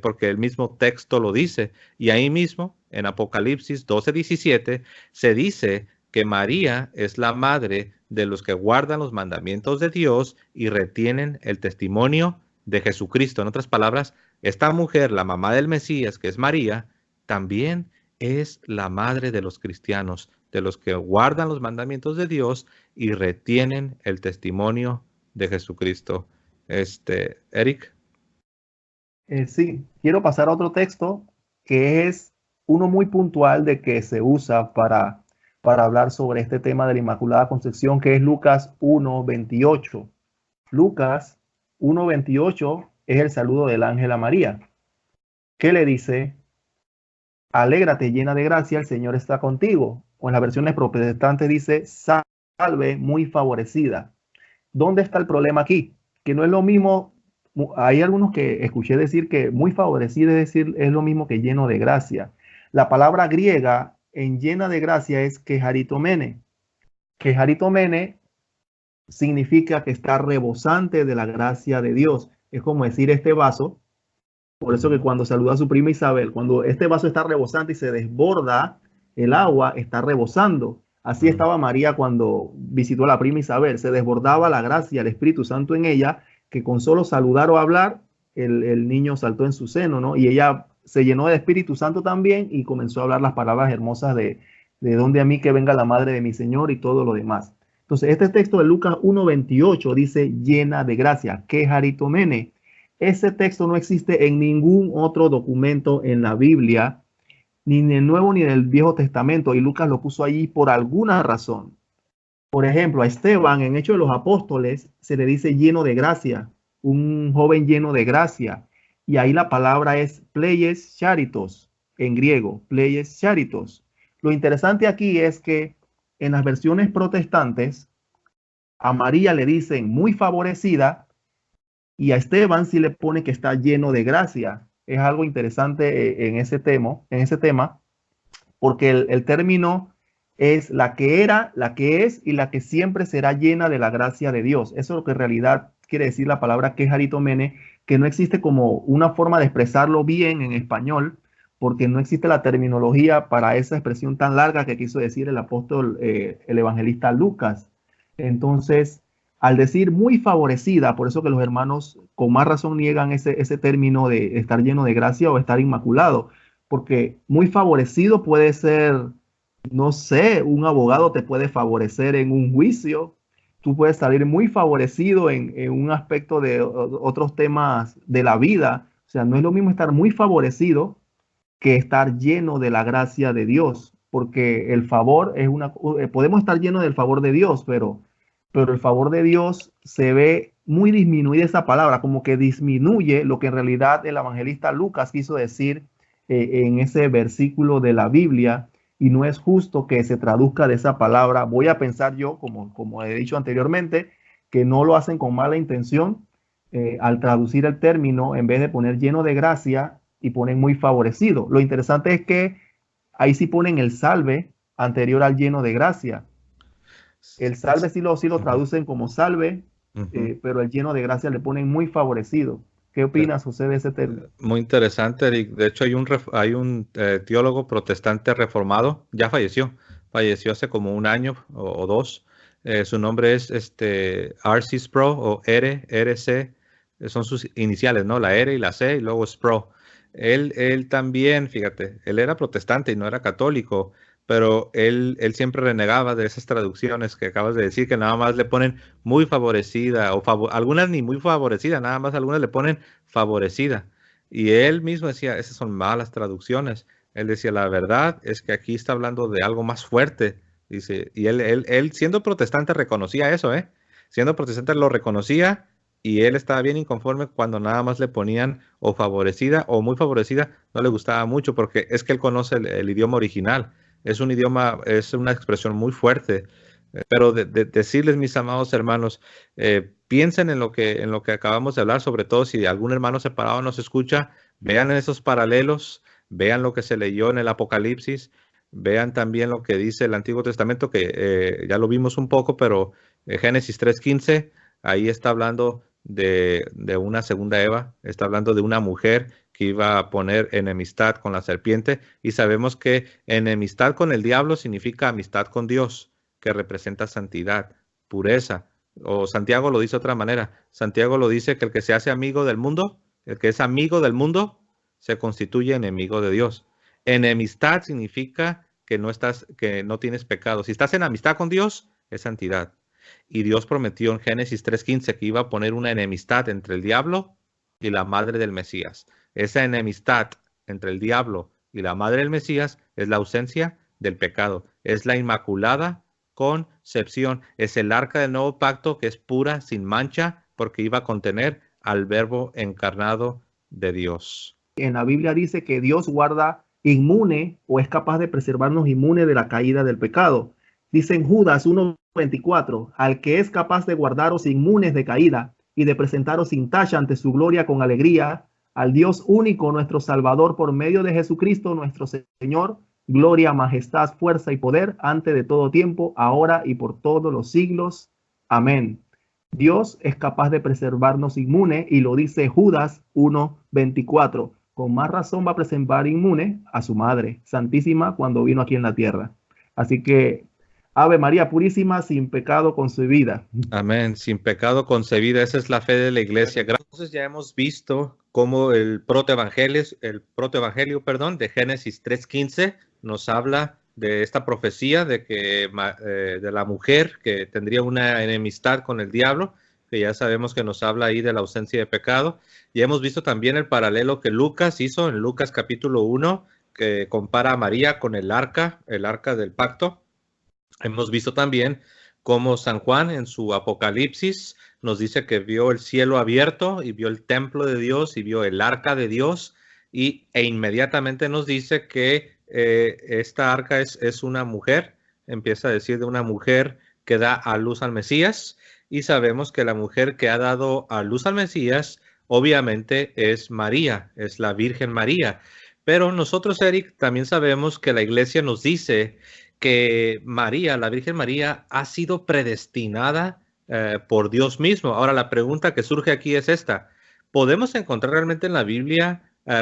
porque el mismo texto lo dice. Y ahí mismo, en Apocalipsis 12:17, se dice que María es la madre de los que guardan los mandamientos de Dios y retienen el testimonio de Jesucristo. En otras palabras, esta mujer, la mamá del Mesías, que es María, también es la madre de los cristianos, de los que guardan los mandamientos de Dios y retienen el testimonio de Jesucristo. Eric. Sí, quiero pasar a otro texto que es uno muy puntual de que se usa para hablar sobre este tema de la Inmaculada Concepción, que es Lucas 1:28. Lucas 1:28 es el saludo del ángel a María, que le dice, alégrate llena de gracia, el Señor está contigo. O en las versiones protestantes dice, salve muy favorecida. ¿Dónde está el problema aquí? Que no es lo mismo. Hay algunos que escuché decir que muy favorecido, es decir, es lo mismo que lleno de gracia. La palabra griega en llena de gracia es quejaritomene. Quejaritomene significa que está rebosante de la gracia de Dios. Es como decir este vaso. Por eso que cuando saluda a su prima Isabel, cuando este vaso está rebosante y se desborda, el agua está rebosando. Así estaba María cuando visitó a la prima Isabel. Se desbordaba la gracia, el Espíritu Santo en ella, que con solo saludar o hablar, el niño saltó en su seno, ¿no? Y ella se llenó de Espíritu Santo también y comenzó a hablar las palabras hermosas de donde a mí que venga la madre de mi Señor y todo lo demás. Entonces, este texto de Lucas 1:28 dice llena de gracia, quejaritomene. Ese texto no existe en ningún otro documento en la Biblia, ni en el Nuevo ni en el Viejo Testamento, y Lucas lo puso allí por alguna razón. Por ejemplo, a Esteban en Hechos de los Apóstoles se le dice lleno de gracia, un joven lleno de gracia, y ahí la palabra es pleies charitos, en griego, pleies charitos. Lo interesante aquí es que en las versiones protestantes a María le dicen muy favorecida, y a Esteban sí le pone que está lleno de gracia. Es algo interesante en ese tema, porque el término es la que era, la que es y la que siempre será llena de la gracia de Dios. Eso es lo que en realidad quiere decir la palabra quejaritomene, que no existe como una forma de expresarlo bien en español, porque no existe la terminología para esa expresión tan larga que quiso decir el apóstol, el evangelista Lucas. Entonces, al decir muy favorecida, por eso que los hermanos con más razón niegan ese término de estar lleno de gracia o estar inmaculado, porque muy favorecido puede ser, no sé, un abogado te puede favorecer en un juicio, tú puedes salir muy favorecido en un aspecto de otros temas de la vida. O sea, no es lo mismo estar muy favorecido que estar lleno de la gracia de Dios, porque el favor es podemos estar llenos del favor de Dios, pero el favor de Dios se ve muy disminuida esa palabra, como que disminuye lo que en realidad el evangelista Lucas quiso decir en ese versículo de la Biblia, y no es justo que se traduzca de esa palabra. Voy a pensar yo, como he dicho anteriormente, que no lo hacen con mala intención al traducir el término, en vez de poner lleno de gracia, y ponen muy favorecido. Lo interesante es que ahí sí ponen el salve anterior al lleno de gracia. El salve sí lo traducen como salve, pero el lleno de gracia le ponen muy favorecido. ¿Qué opinas, José, de ese término? Muy interesante, Eric. De hecho, hay un teólogo protestante reformado, ya falleció hace como un año o dos. Su nombre es R.C. Sproul o RC, son sus iniciales, ¿no? La R y la C y luego Sproul. Él también, fíjate, él era protestante y no era católico, pero él siempre renegaba de esas traducciones que acabas de decir, que nada más le ponen muy favorecida, o algunas ni muy favorecida, nada más algunas le ponen favorecida. Y él mismo decía, esas son malas traducciones. Él decía, la verdad es que aquí está hablando de algo más fuerte. Dice, y él siendo protestante reconocía eso, ¿eh? Siendo protestante lo reconocía, y él estaba bien inconforme cuando nada más le ponían o favorecida o muy favorecida. No le gustaba mucho porque es que él conoce el idioma original. Es un idioma, es una expresión muy fuerte. Pero decirles, mis amados hermanos, piensen en lo que acabamos de hablar, sobre todo si algún hermano separado nos escucha, vean esos paralelos, vean lo que se leyó en el Apocalipsis, vean también lo que dice el Antiguo Testamento, que ya lo vimos un poco, pero Génesis 3:15, ahí está hablando de una segunda Eva, está hablando de una mujer que iba a poner enemistad con la serpiente, y sabemos que enemistad con el diablo significa amistad con Dios, que representa santidad, pureza. O Santiago lo dice de otra manera. Santiago lo dice que el que se hace amigo del mundo, el que es amigo del mundo, se constituye enemigo de Dios. Enemistad significa que no tienes pecado. Si estás en amistad con Dios, es santidad. Y Dios prometió en Génesis 3:15 que iba a poner una enemistad entre el diablo y la madre del Mesías. Esa enemistad entre el diablo y la madre del Mesías es la ausencia del pecado, es la inmaculada concepción, es el arca del nuevo pacto que es pura, sin mancha, porque iba a contener al verbo encarnado de Dios. En la Biblia dice que Dios guarda inmune o es capaz de preservarnos inmune de la caída del pecado. Dice en Judas 1:24, al que es capaz de guardaros inmunes de caída y de presentaros sin tacha ante su gloria con alegría, al Dios único, nuestro Salvador, por medio de Jesucristo, nuestro Señor, gloria, majestad, fuerza y poder, antes de todo tiempo, ahora y por todos los siglos. Amén. Dios es capaz de preservarnos inmune, y lo dice Judas 1:24. Con más razón va a preservar inmune a su Madre Santísima cuando vino aquí en la tierra. Así que, Ave María Purísima, sin pecado concebida. Amén, sin pecado concebida, esa es la fe de la iglesia. Entonces ya hemos visto cómo el protoevangelio, de Génesis 3:15 nos habla de esta profecía de que de la mujer que tendría una enemistad con el diablo, que ya sabemos que nos habla ahí de la ausencia de pecado. Y hemos visto también el paralelo que Lucas hizo en Lucas capítulo 1, que compara a María con el arca del pacto. Hemos visto también cómo San Juan en su Apocalipsis nos dice que vio el cielo abierto y vio el templo de Dios y vio el arca de Dios, e inmediatamente nos dice que esta arca es una mujer. Empieza a decir de una mujer que da a luz al Mesías, y sabemos que la mujer que ha dado a luz al Mesías obviamente es María, es la Virgen María. Pero nosotros, Eric, también sabemos que la iglesia nos dice que María, la Virgen María, ha sido predestinada por Dios mismo. Ahora, la pregunta que surge aquí es esta: ¿podemos encontrar realmente en la Biblia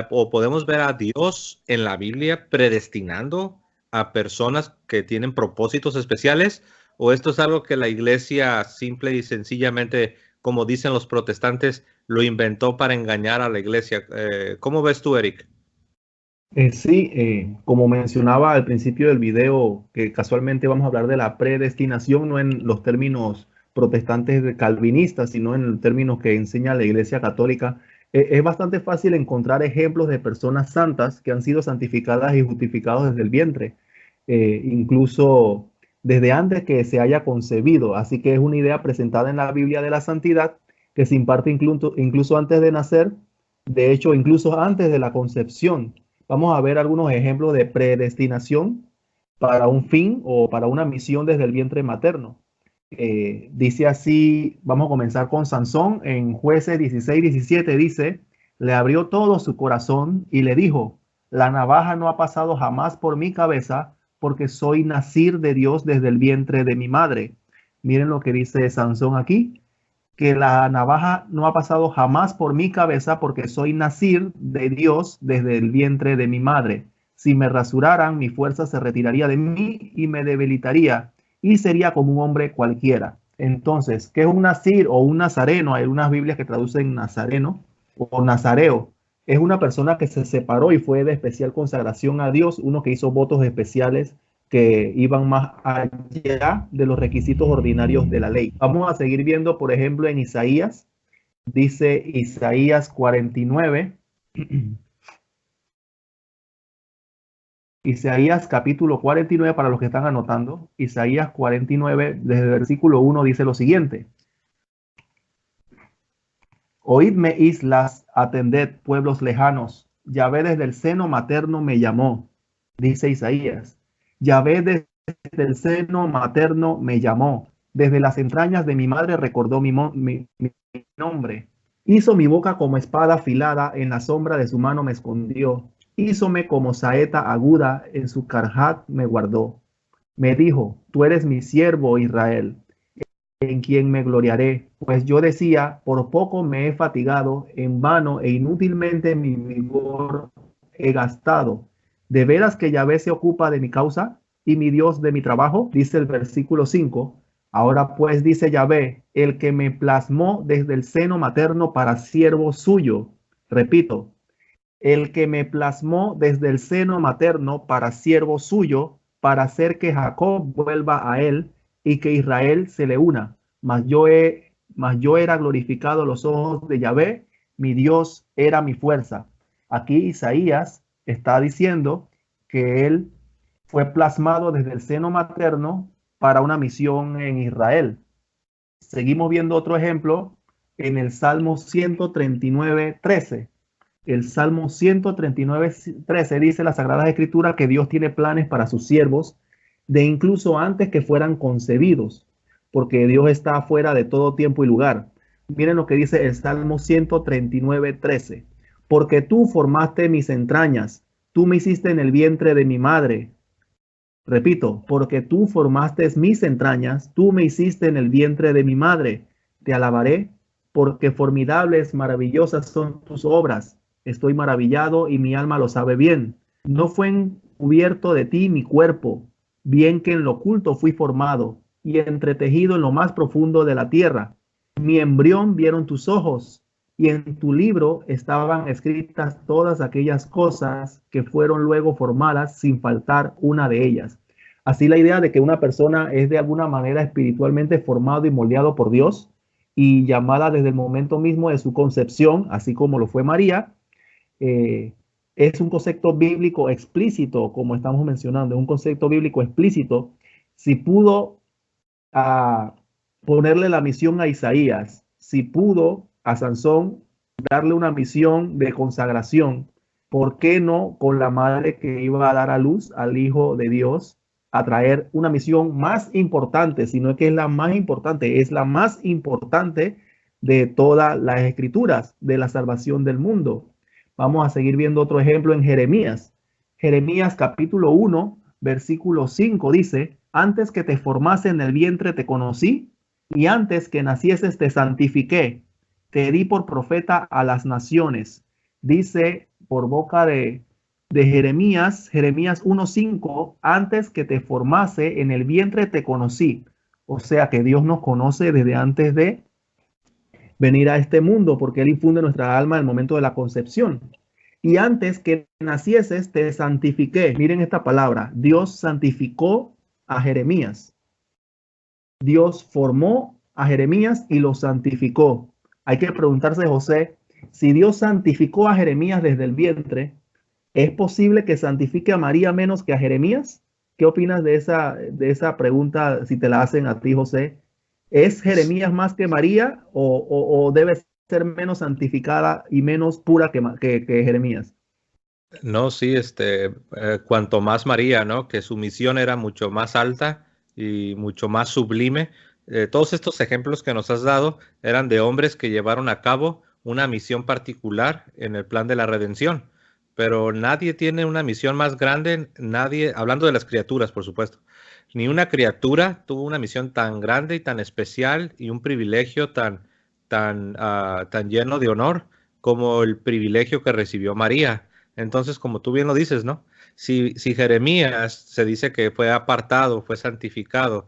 o podemos ver a Dios en la Biblia predestinando a personas que tienen propósitos especiales? ¿O esto es algo que la iglesia simple y sencillamente, como dicen los protestantes, lo inventó para engañar a la iglesia? ¿Cómo ves tú, Eric? Sí, como mencionaba al principio del video, que casualmente vamos a hablar de la predestinación, no en los términos protestantes calvinistas, sino en términos que enseña la Iglesia Católica. Es bastante fácil encontrar ejemplos de personas santas que han sido santificadas y justificadas desde el vientre, incluso desde antes que se haya concebido. Así que es una idea presentada en la Biblia de la santidad que se imparte incluso antes de nacer, de hecho, incluso antes de la concepción. Vamos a ver algunos ejemplos de predestinación para un fin o para una misión desde el vientre materno. Dice así, vamos a comenzar con Sansón en Jueces 16-17, dice, le abrió todo su corazón y le dijo, la navaja no ha pasado jamás por mi cabeza porque soy nazir de Dios desde el vientre de mi madre. Miren lo que dice Sansón aquí, que la navaja no ha pasado jamás por mi cabeza porque soy nazir de Dios desde el vientre de mi madre. Si me rasuraran, mi fuerza se retiraría de mí y me debilitaría y sería como un hombre cualquiera. Entonces, ¿qué es un nazir o un nazareno? Hay unas Biblias que traducen nazareno o nazareo. Es una persona que se separó y fue de especial consagración a Dios, uno que hizo votos especiales que iban más allá de los requisitos ordinarios de la ley. Vamos a seguir viendo, por ejemplo, en Isaías, dice Isaías 49, Isaías capítulo 49, para los que están anotando, Isaías 49, desde el versículo 1, dice lo siguiente. Oídme, islas, atended, pueblos lejanos. Yahvé desde el seno materno me llamó, dice Isaías. Yahvé desde el seno materno me llamó. Desde las entrañas de mi madre recordó mi nombre. Hizo mi boca como espada afilada, en la sombra de su mano me escondió. Hízome como saeta aguda, en su carjat me guardó. Me dijo, tú eres mi siervo Israel, en quien me gloriaré. Pues yo decía, por poco me he fatigado, en vano e inútilmente mi vigor he gastado. ¿De veras que Yahvé se ocupa de mi causa y mi Dios de mi trabajo? Dice el versículo 5. Ahora pues dice Yahvé, el que me plasmó desde el seno materno para siervo suyo. Repito, el que me plasmó desde el seno materno para siervo suyo, para hacer que Jacob vuelva a él y que Israel se le una. Mas yo era glorificado a los ojos de Yahvé, mi Dios era mi fuerza. Aquí Isaías está diciendo que él fue plasmado desde el seno materno para una misión en Israel. Seguimos viendo otro ejemplo en el Salmo 139:13. El Salmo 139:13 dice la Sagrada Escritura que Dios tiene planes para sus siervos de incluso antes que fueran concebidos, porque Dios está fuera de todo tiempo y lugar. Miren lo que dice el Salmo 139:13. Porque tú formaste mis entrañas, tú me hiciste en el vientre de mi madre. Repito, porque tú formaste mis entrañas, tú me hiciste en el vientre de mi madre. Te alabaré, porque formidables, maravillosas son tus obras. Estoy maravillado y mi alma lo sabe bien. No fue encubierto de ti mi cuerpo, bien que en lo oculto fui formado y entretejido en lo más profundo de la tierra. Mi embrión vieron tus ojos, y en tu libro estaban escritas todas aquellas cosas que fueron luego formadas sin faltar una de ellas. Así la idea de que una persona es de alguna manera espiritualmente formado y moldeado por Dios y llamada desde el momento mismo de su concepción, así como lo fue María, es un concepto bíblico explícito, como estamos mencionando, es un concepto bíblico explícito. Si pudo ponerle la misión a Isaías, si pudo a Sansón darle una misión de consagración, ¿por qué no con la madre que iba a dar a luz al Hijo de Dios, a traer una misión más importante? Sino que es la más importante, es la más importante de todas las escrituras de la salvación del mundo. Vamos a seguir viendo otro ejemplo en Jeremías. Jeremías capítulo 1, versículo 5 dice, antes que te formase en el vientre te conocí, y antes que nacieses te santifiqué, te di por profeta a las naciones. Dice por boca de Jeremías 1:5, antes que te formase en el vientre te conocí. O sea que Dios nos conoce desde antes de venir a este mundo, porque Él infunde nuestra alma en el momento de la concepción. Y antes que nacieses te santifiqué. Miren esta palabra, Dios santificó a Jeremías. Dios formó a Jeremías y lo santificó. Hay que preguntarse, José, si Dios santificó a Jeremías desde el vientre, ¿es posible que santifique a María menos que a Jeremías? ¿Qué opinas de esa pregunta si te la hacen a ti, José? ¿Es Jeremías más que María o debe ser menos santificada y menos pura que Jeremías? No, sí, cuanto más María, ¿no? Que su misión era mucho más alta y mucho más sublime. Todos estos ejemplos que nos has dado eran de hombres que llevaron a cabo una misión particular en el plan de la redención. Pero nadie tiene una misión más grande, nadie, hablando de las criaturas, por supuesto, ni una criatura tuvo una misión tan grande y tan especial y un privilegio tan lleno de honor como el privilegio que recibió María. Entonces, como tú bien lo dices, ¿no? Si Jeremías se dice que fue apartado, fue santificado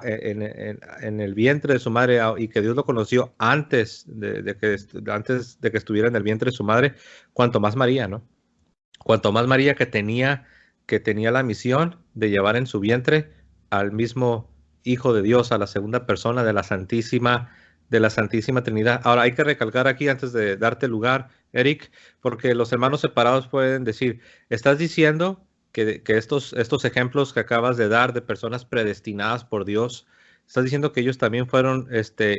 en el vientre de su madre y que Dios lo conoció antes de que estuviera en el vientre de su madre, cuanto más María, ¿no? Cuanto más María que tenía la misión de llevar en su vientre al mismo Hijo de Dios, a la segunda persona de la Santísima Trinidad. Ahora hay que recalcar aquí antes de darte lugar, Eric, porque los hermanos separados pueden decir, estás diciendo que estos ejemplos que acabas de dar de personas predestinadas por Dios, estás diciendo que ellos también fueron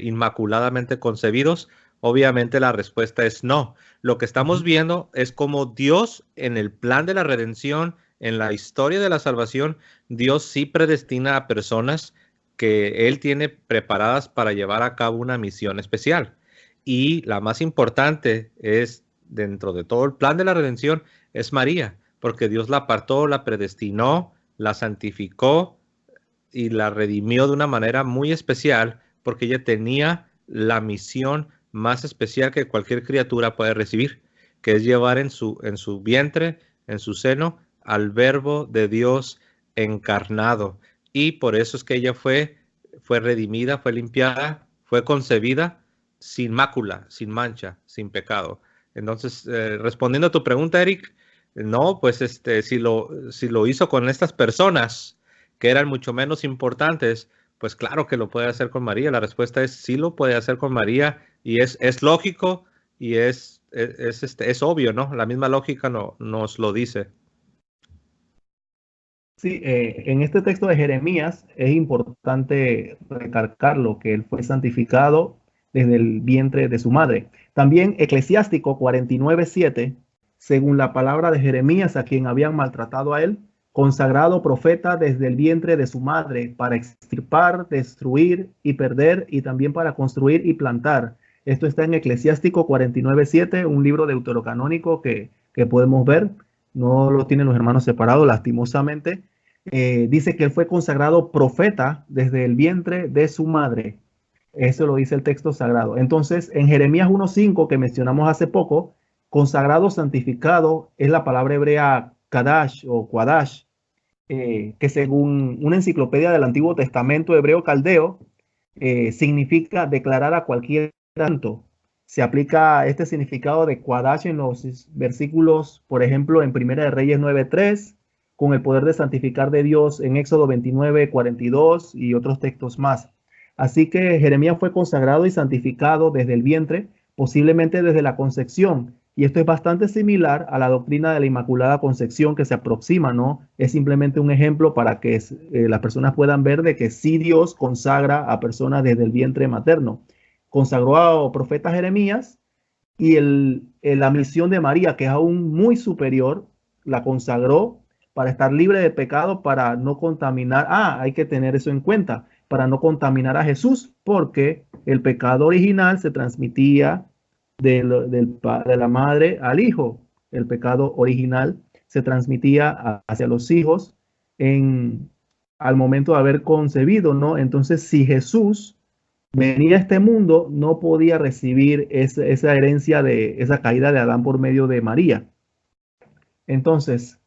inmaculadamente concebidos. Obviamente la respuesta es no. Lo que estamos viendo es cómo Dios en el plan de la redención, en la historia de la salvación, Dios sí predestina a personas que Él tiene preparadas para llevar a cabo una misión especial. Y la más importante es, dentro de todo el plan de la redención, es María, porque Dios la apartó, la predestinó, la santificó y la redimió de una manera muy especial, porque ella tenía la misión más especial que cualquier criatura puede recibir, que es llevar en su vientre, en su seno, al Verbo de Dios encarnado. Y por eso es que ella fue redimida, fue limpiada, fue concebida sin mácula, sin mancha, sin pecado. Entonces, respondiendo a tu pregunta, Eric, no, pues si lo hizo con estas personas que eran mucho menos importantes, pues claro que lo puede hacer con María. La respuesta es sí lo puede hacer con María y es lógico y es obvio, ¿no? La misma lógica nos lo dice. Sí, en este texto de Jeremías es importante recalcarlo, que él fue santificado desde el vientre de su madre. También Eclesiástico 49:7, según la palabra de Jeremías, a quien habían maltratado a él, consagrado profeta desde el vientre de su madre, para extirpar, destruir y perder, y también para construir y plantar. Esto está en Eclesiástico 49:7, un libro deuterocanónico que podemos ver. No lo tienen los hermanos separados, lastimosamente. Dice que él fue consagrado profeta desde el vientre de su madre. Eso lo dice el texto sagrado. Entonces, en Jeremías 1:5, que mencionamos hace poco, consagrado, santificado, es la palabra hebrea kadash o quadash, que según una enciclopedia del Antiguo Testamento hebreo caldeo, significa declarar a cualquier santo. Se aplica este significado de quadash en los versículos, por ejemplo, en Primera de Reyes 9:3, con el poder de santificar de Dios en Éxodo 29:42 y otros textos más. Así que Jeremías fue consagrado y santificado desde el vientre, posiblemente desde la concepción. Y esto es bastante similar a la doctrina de la Inmaculada Concepción que se aproxima, ¿no? Es simplemente un ejemplo para que las personas puedan ver de que sí Dios consagra a personas desde el vientre materno. Consagró a profeta Jeremías y la misión de María, que es aún muy superior, la consagró para estar libre de pecado, para no contaminar. Hay que tener eso en cuenta, para no contaminar a Jesús, porque el pecado original se transmitía de la madre al hijo. El pecado original se transmitía hacia los hijos al momento de haber concebido, ¿no? Entonces, si Jesús venía a este mundo, no podía recibir esa herencia de esa caída de Adán por medio de María. Entonces,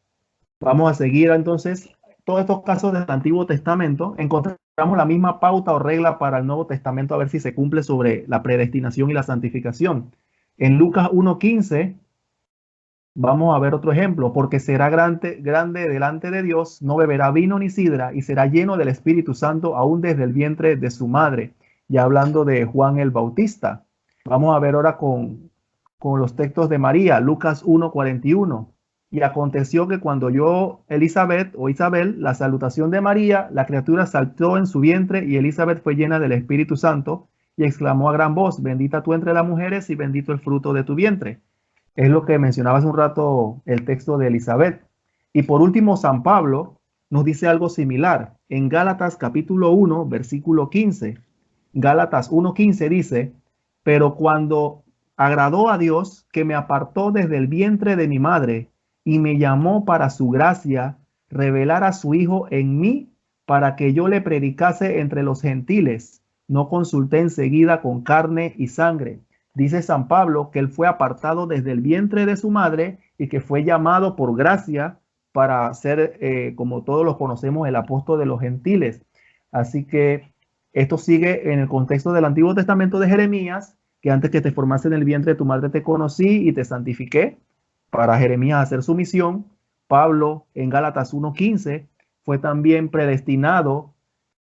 vamos a seguir entonces todos estos casos del Antiguo Testamento. Encontramos la misma pauta o regla para el Nuevo Testamento, a ver si se cumple sobre la predestinación y la santificación. En Lucas 1:15 vamos a ver otro ejemplo, porque será grande delante de Dios, no beberá vino ni sidra y será lleno del Espíritu Santo aún desde el vientre de su madre. ya hablando de Juan el Bautista. Vamos a ver ahora con los textos de María, Lucas 1:41. Y aconteció que cuando oyó Elizabeth o Isabel la salutación de María, la criatura saltó en su vientre y Elizabeth fue llena del Espíritu Santo y exclamó a gran voz, bendita tú entre las mujeres y bendito el fruto de tu vientre. Es lo que mencionaba hace un rato el texto de Elizabeth. Y por último, San Pablo nos dice algo similar. En Gálatas capítulo 1, versículo 15. Gálatas 1:15 dice, pero cuando agradó a Dios que me apartó desde el vientre de mi madre y me llamó para su gracia, revelar a su Hijo en mí para que yo le predicase entre los gentiles. No consulté enseguida con carne y sangre. Dice San Pablo que él fue apartado desde el vientre de su madre y que fue llamado por gracia para ser, como todos los conocemos, el apóstol de los gentiles. Así que esto sigue en el contexto del Antiguo Testamento de Jeremías, que antes que te formase en el vientre de tu madre te conocí y te santifiqué, para Jeremías hacer su misión. Pablo en Gálatas 1:15 fue también predestinado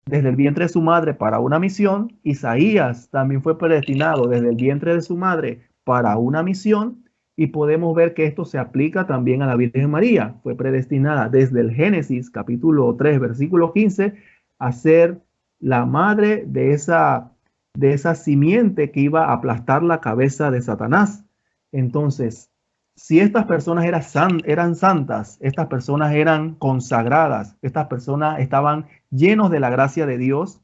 desde el vientre de su madre para una misión. Isaías también fue predestinado desde el vientre de su madre para una misión. Y podemos ver que esto se aplica también a la Virgen María. Fue predestinada desde el Génesis capítulo 3 versículo 15 a ser la madre de esa simiente que iba a aplastar la cabeza de Satanás. Entonces, si estas personas eran santas, estas personas eran consagradas, estas personas estaban llenos de la gracia de Dios,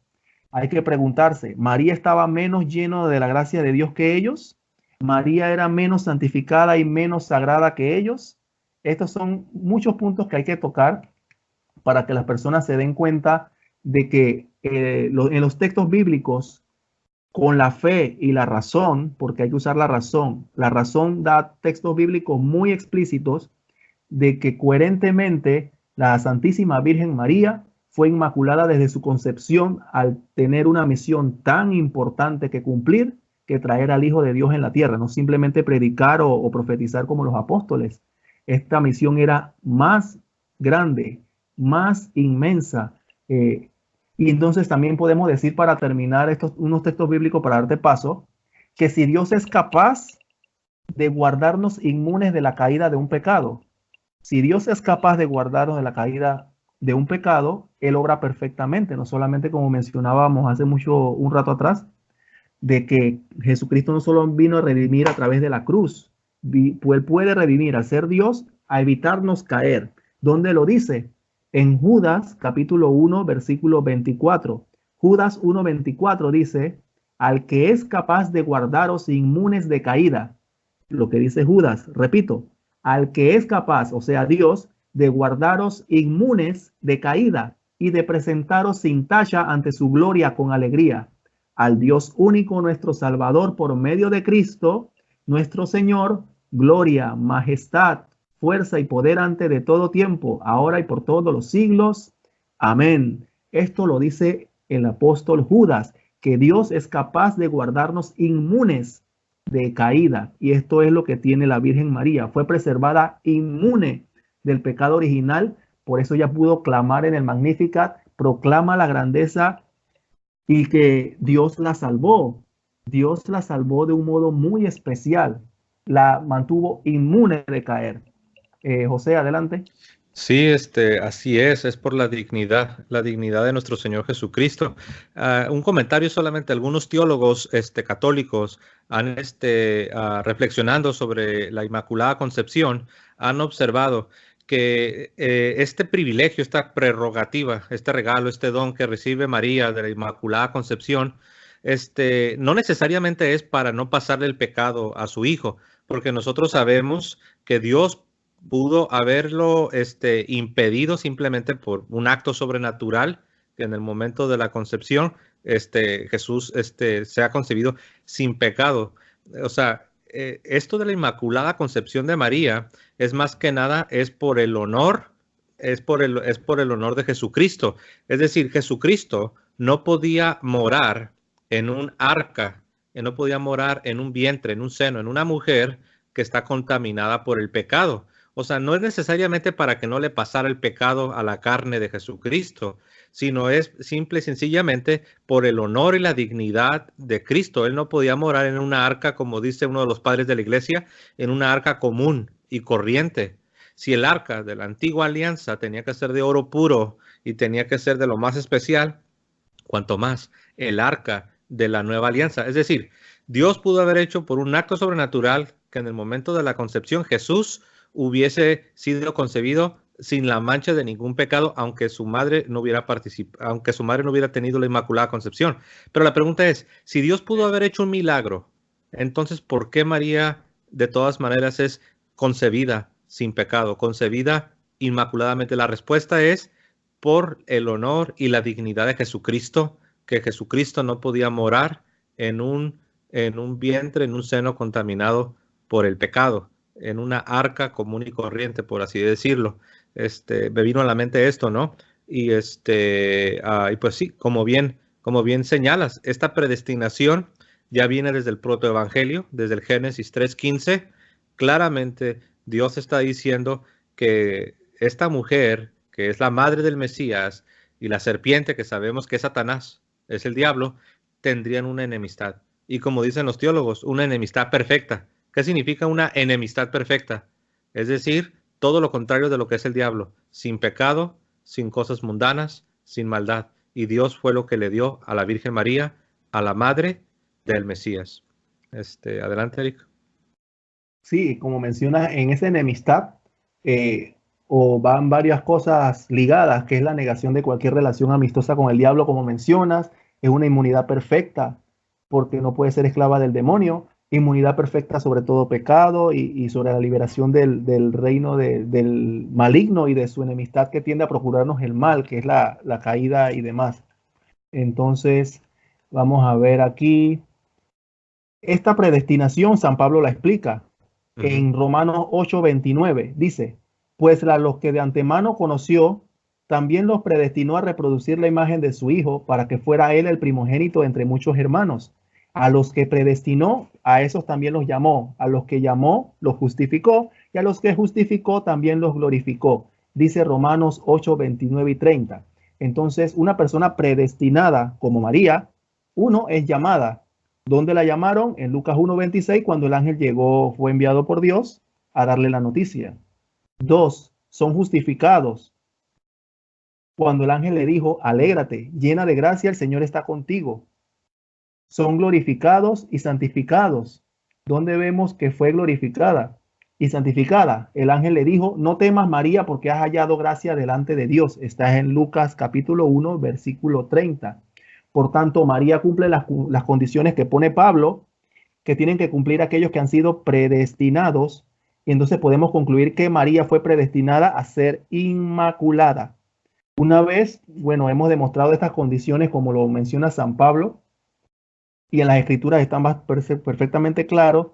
hay que preguntarse, ¿María estaba menos llena de la gracia de Dios que ellos? ¿María era menos santificada y menos sagrada que ellos? Estos son muchos puntos que hay que tocar para que las personas se den cuenta de que en los textos bíblicos, con la fe y la razón, porque hay que usar la razón da textos bíblicos muy explícitos de que coherentemente la Santísima Virgen María fue inmaculada desde su concepción al tener una misión tan importante que cumplir, que traer al Hijo de Dios en la tierra, no simplemente predicar o profetizar como los apóstoles. Esta misión era más grande, más inmensa. Y entonces también podemos decir, para terminar unos textos bíblicos para darte paso, que si Dios es capaz de guardarnos inmunes de la caída de un pecado, si Dios es capaz de guardarnos de la caída de un pecado, Él obra perfectamente, no solamente como mencionábamos hace un rato atrás, de que Jesucristo no solo vino a redimir a través de la cruz, Él puede redimir al ser Dios, a evitarnos caer. ¿Dónde lo dice? En Judas capítulo 1 versículo 24. Judas 1:24 dice, al que es capaz de guardaros inmunes de caída. Lo que dice Judas, repito, al que es capaz, o sea Dios, de guardaros inmunes de caída y de presentaros sin tacha ante su gloria con alegría. Al Dios único, nuestro Salvador, por medio de Cristo, nuestro Señor, gloria, majestad, fuerza y poder antes de todo tiempo, ahora y por todos los siglos. Amén. Esto lo dice el apóstol Judas, que Dios es capaz de guardarnos inmunes de caída. Y esto es lo que tiene la Virgen María. Fue preservada inmune del pecado original. Por eso ya pudo clamar en el Magnificat, proclama la grandeza y que Dios la salvó. Dios la salvó de un modo muy especial. La mantuvo inmune de caer. José, adelante. Sí, así es por la dignidad de nuestro Señor Jesucristo. Un comentario solamente: algunos teólogos católicos han reflexionando sobre la Inmaculada Concepción, han observado que este privilegio, esta prerrogativa, este regalo, este don que recibe María de la Inmaculada Concepción, no necesariamente es para no pasarle el pecado a su Hijo, porque nosotros sabemos que Dios pudo haberlo impedido simplemente por un acto sobrenatural, que en el momento de la concepción Jesús sea concebido sin pecado. O sea, esto de la Inmaculada Concepción de María es más que nada por el honor, es por el honor de Jesucristo. Es decir, Jesucristo no podía morar en un arca, no podía morar en un vientre, en un seno, en una mujer que está contaminada por el pecado. O sea, no es necesariamente para que no le pasara el pecado a la carne de Jesucristo, sino es simple y sencillamente por el honor y la dignidad de Cristo. Él no podía morar en una arca, como dice uno de los padres de la iglesia, en una arca común y corriente. Si el arca de la antigua alianza tenía que ser de oro puro y tenía que ser de lo más especial, cuanto más el arca de la nueva alianza. Es decir, Dios pudo haber hecho por un acto sobrenatural que en el momento de la concepción Jesús hubiese sido concebido sin la mancha de ningún pecado, aunque su madre no hubiera participado, aunque su madre no hubiera tenido la inmaculada concepción. Pero la pregunta es, si Dios pudo haber hecho un milagro, entonces ¿por qué María de todas maneras es concebida sin pecado, concebida inmaculadamente? La respuesta es por el honor y la dignidad de Jesucristo, que Jesucristo no podía morar en un vientre, en un seno contaminado por el pecado, en una arca común y corriente, por así decirlo. Me vino a la mente esto, ¿no? Y y pues sí, como bien señalas, esta predestinación ya viene desde el protoevangelio, desde el Génesis 3:15. Claramente Dios está diciendo que esta mujer, que es la madre del Mesías, y la serpiente, que sabemos que es Satanás, es el diablo, tendrían una enemistad. Y como dicen los teólogos, una enemistad perfecta. ¿Qué significa una enemistad perfecta? Es decir, todo lo contrario de lo que es el diablo, sin pecado, sin cosas mundanas, sin maldad. Y Dios fue lo que le dio a la Virgen María, a la madre del Mesías. Adelante, Eric. Sí, como mencionas, en esa enemistad o van varias cosas ligadas, que es la negación de cualquier relación amistosa con el diablo, como mencionas, es una inmunidad perfecta, porque no puede ser esclava del demonio, inmunidad perfecta sobre todo pecado y sobre la liberación del reino del maligno y de su enemistad que tiende a procurarnos el mal, que es la caída y demás. Entonces, vamos a ver aquí. Esta predestinación, San Pablo la explica en Romanos 8:29. Dice, pues a los que de antemano conoció, también los predestinó a reproducir la imagen de su Hijo para que fuera él el primogénito entre muchos hermanos. A los que predestinó, a esos también los llamó. A los que llamó, los justificó. Y a los que justificó, también los glorificó. Dice Romanos 8:29 y 30. Entonces, una persona predestinada como María, uno es llamada. ¿Dónde la llamaron? En Lucas 1:26, cuando el ángel llegó, fue enviado por Dios a darle la noticia. 2, son justificados. Cuando el ángel le dijo, alégrate, llena de gracia, el Señor está contigo. Son glorificados y santificados. ¿Dónde vemos que fue glorificada y santificada? El ángel le dijo, no temas, María, porque has hallado gracia delante de Dios. Está en Lucas capítulo 1, versículo 30. Por tanto, María cumple las condiciones que pone Pablo, que tienen que cumplir aquellos que han sido predestinados. Y entonces podemos concluir que María fue predestinada a ser inmaculada. Una vez, bueno, hemos demostrado estas condiciones como lo menciona San Pablo, y en las escrituras están perfectamente claros.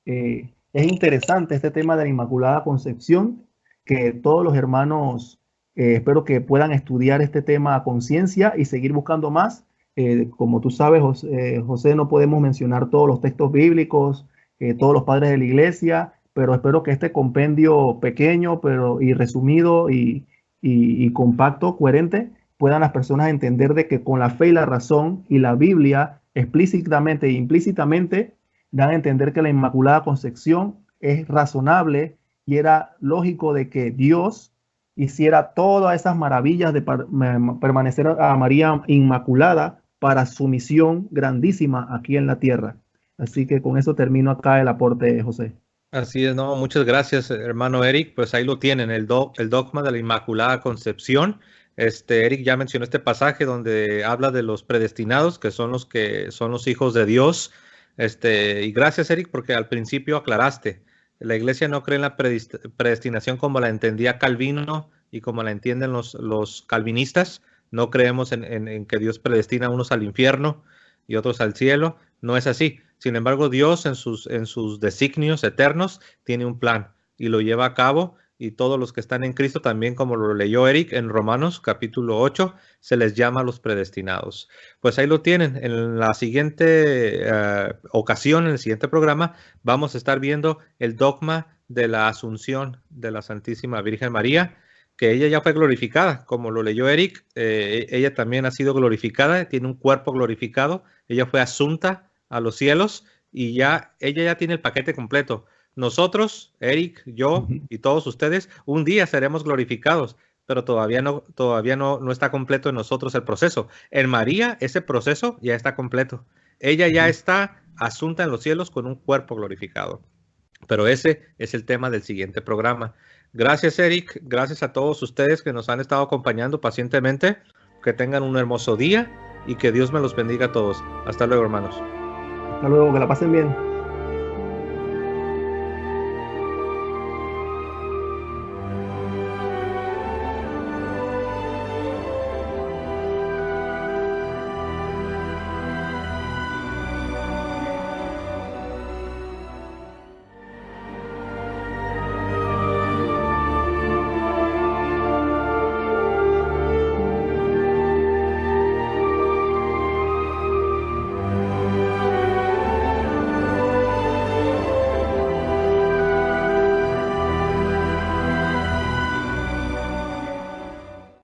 Es interesante este tema de la Inmaculada Concepción, que todos los hermanos espero que puedan estudiar este tema a conciencia y seguir buscando más. Como tú sabes, José, no podemos mencionar todos los textos bíblicos, todos los padres de la iglesia, pero espero que este compendio pequeño y resumido y compacto, coherente, puedan las personas entender de que con la fe y la razón y la Biblia explícitamente e implícitamente dan a entender que la Inmaculada Concepción es razonable y era lógico de que Dios hiciera todas esas maravillas de permanecer a María Inmaculada para su misión grandísima aquí en la tierra. Así que con eso termino acá el aporte, José. Así es, no, muchas gracias, hermano Eric. Pues ahí lo tienen, el dogma de la Inmaculada Concepción. Eric ya mencionó este pasaje donde habla de los predestinados, que son los hijos de Dios. Y gracias, Eric, porque al principio aclaraste. La iglesia no cree en la predestinación como la entendía Calvino y como la entienden los calvinistas. No creemos en que Dios predestina a unos al infierno y otros al cielo. No es así. Sin embargo, Dios en sus designios eternos tiene un plan y lo lleva a cabo y todos los que están en Cristo, también como lo leyó Eric en Romanos capítulo 8, se les llama los predestinados. Pues ahí lo tienen. En la siguiente ocasión, en el siguiente programa, vamos a estar viendo el dogma de la Asunción de la Santísima Virgen María, que ella ya fue glorificada, como lo leyó Eric. Ella también ha sido glorificada, tiene un cuerpo glorificado, ella fue asunta a los cielos y ella ya tiene el paquete completo. Nosotros, Eric, yo y todos ustedes, un día seremos glorificados, pero todavía no está completo en nosotros el proceso. En María, ese proceso ya está completo. Ella ya está asunta en los cielos con un cuerpo glorificado. Pero ese es el tema del siguiente programa. Gracias, Eric. Gracias a todos ustedes que nos han estado acompañando pacientemente. Que tengan un hermoso día y que Dios me los bendiga a todos. Hasta luego, hermanos. Hasta luego, que la pasen bien.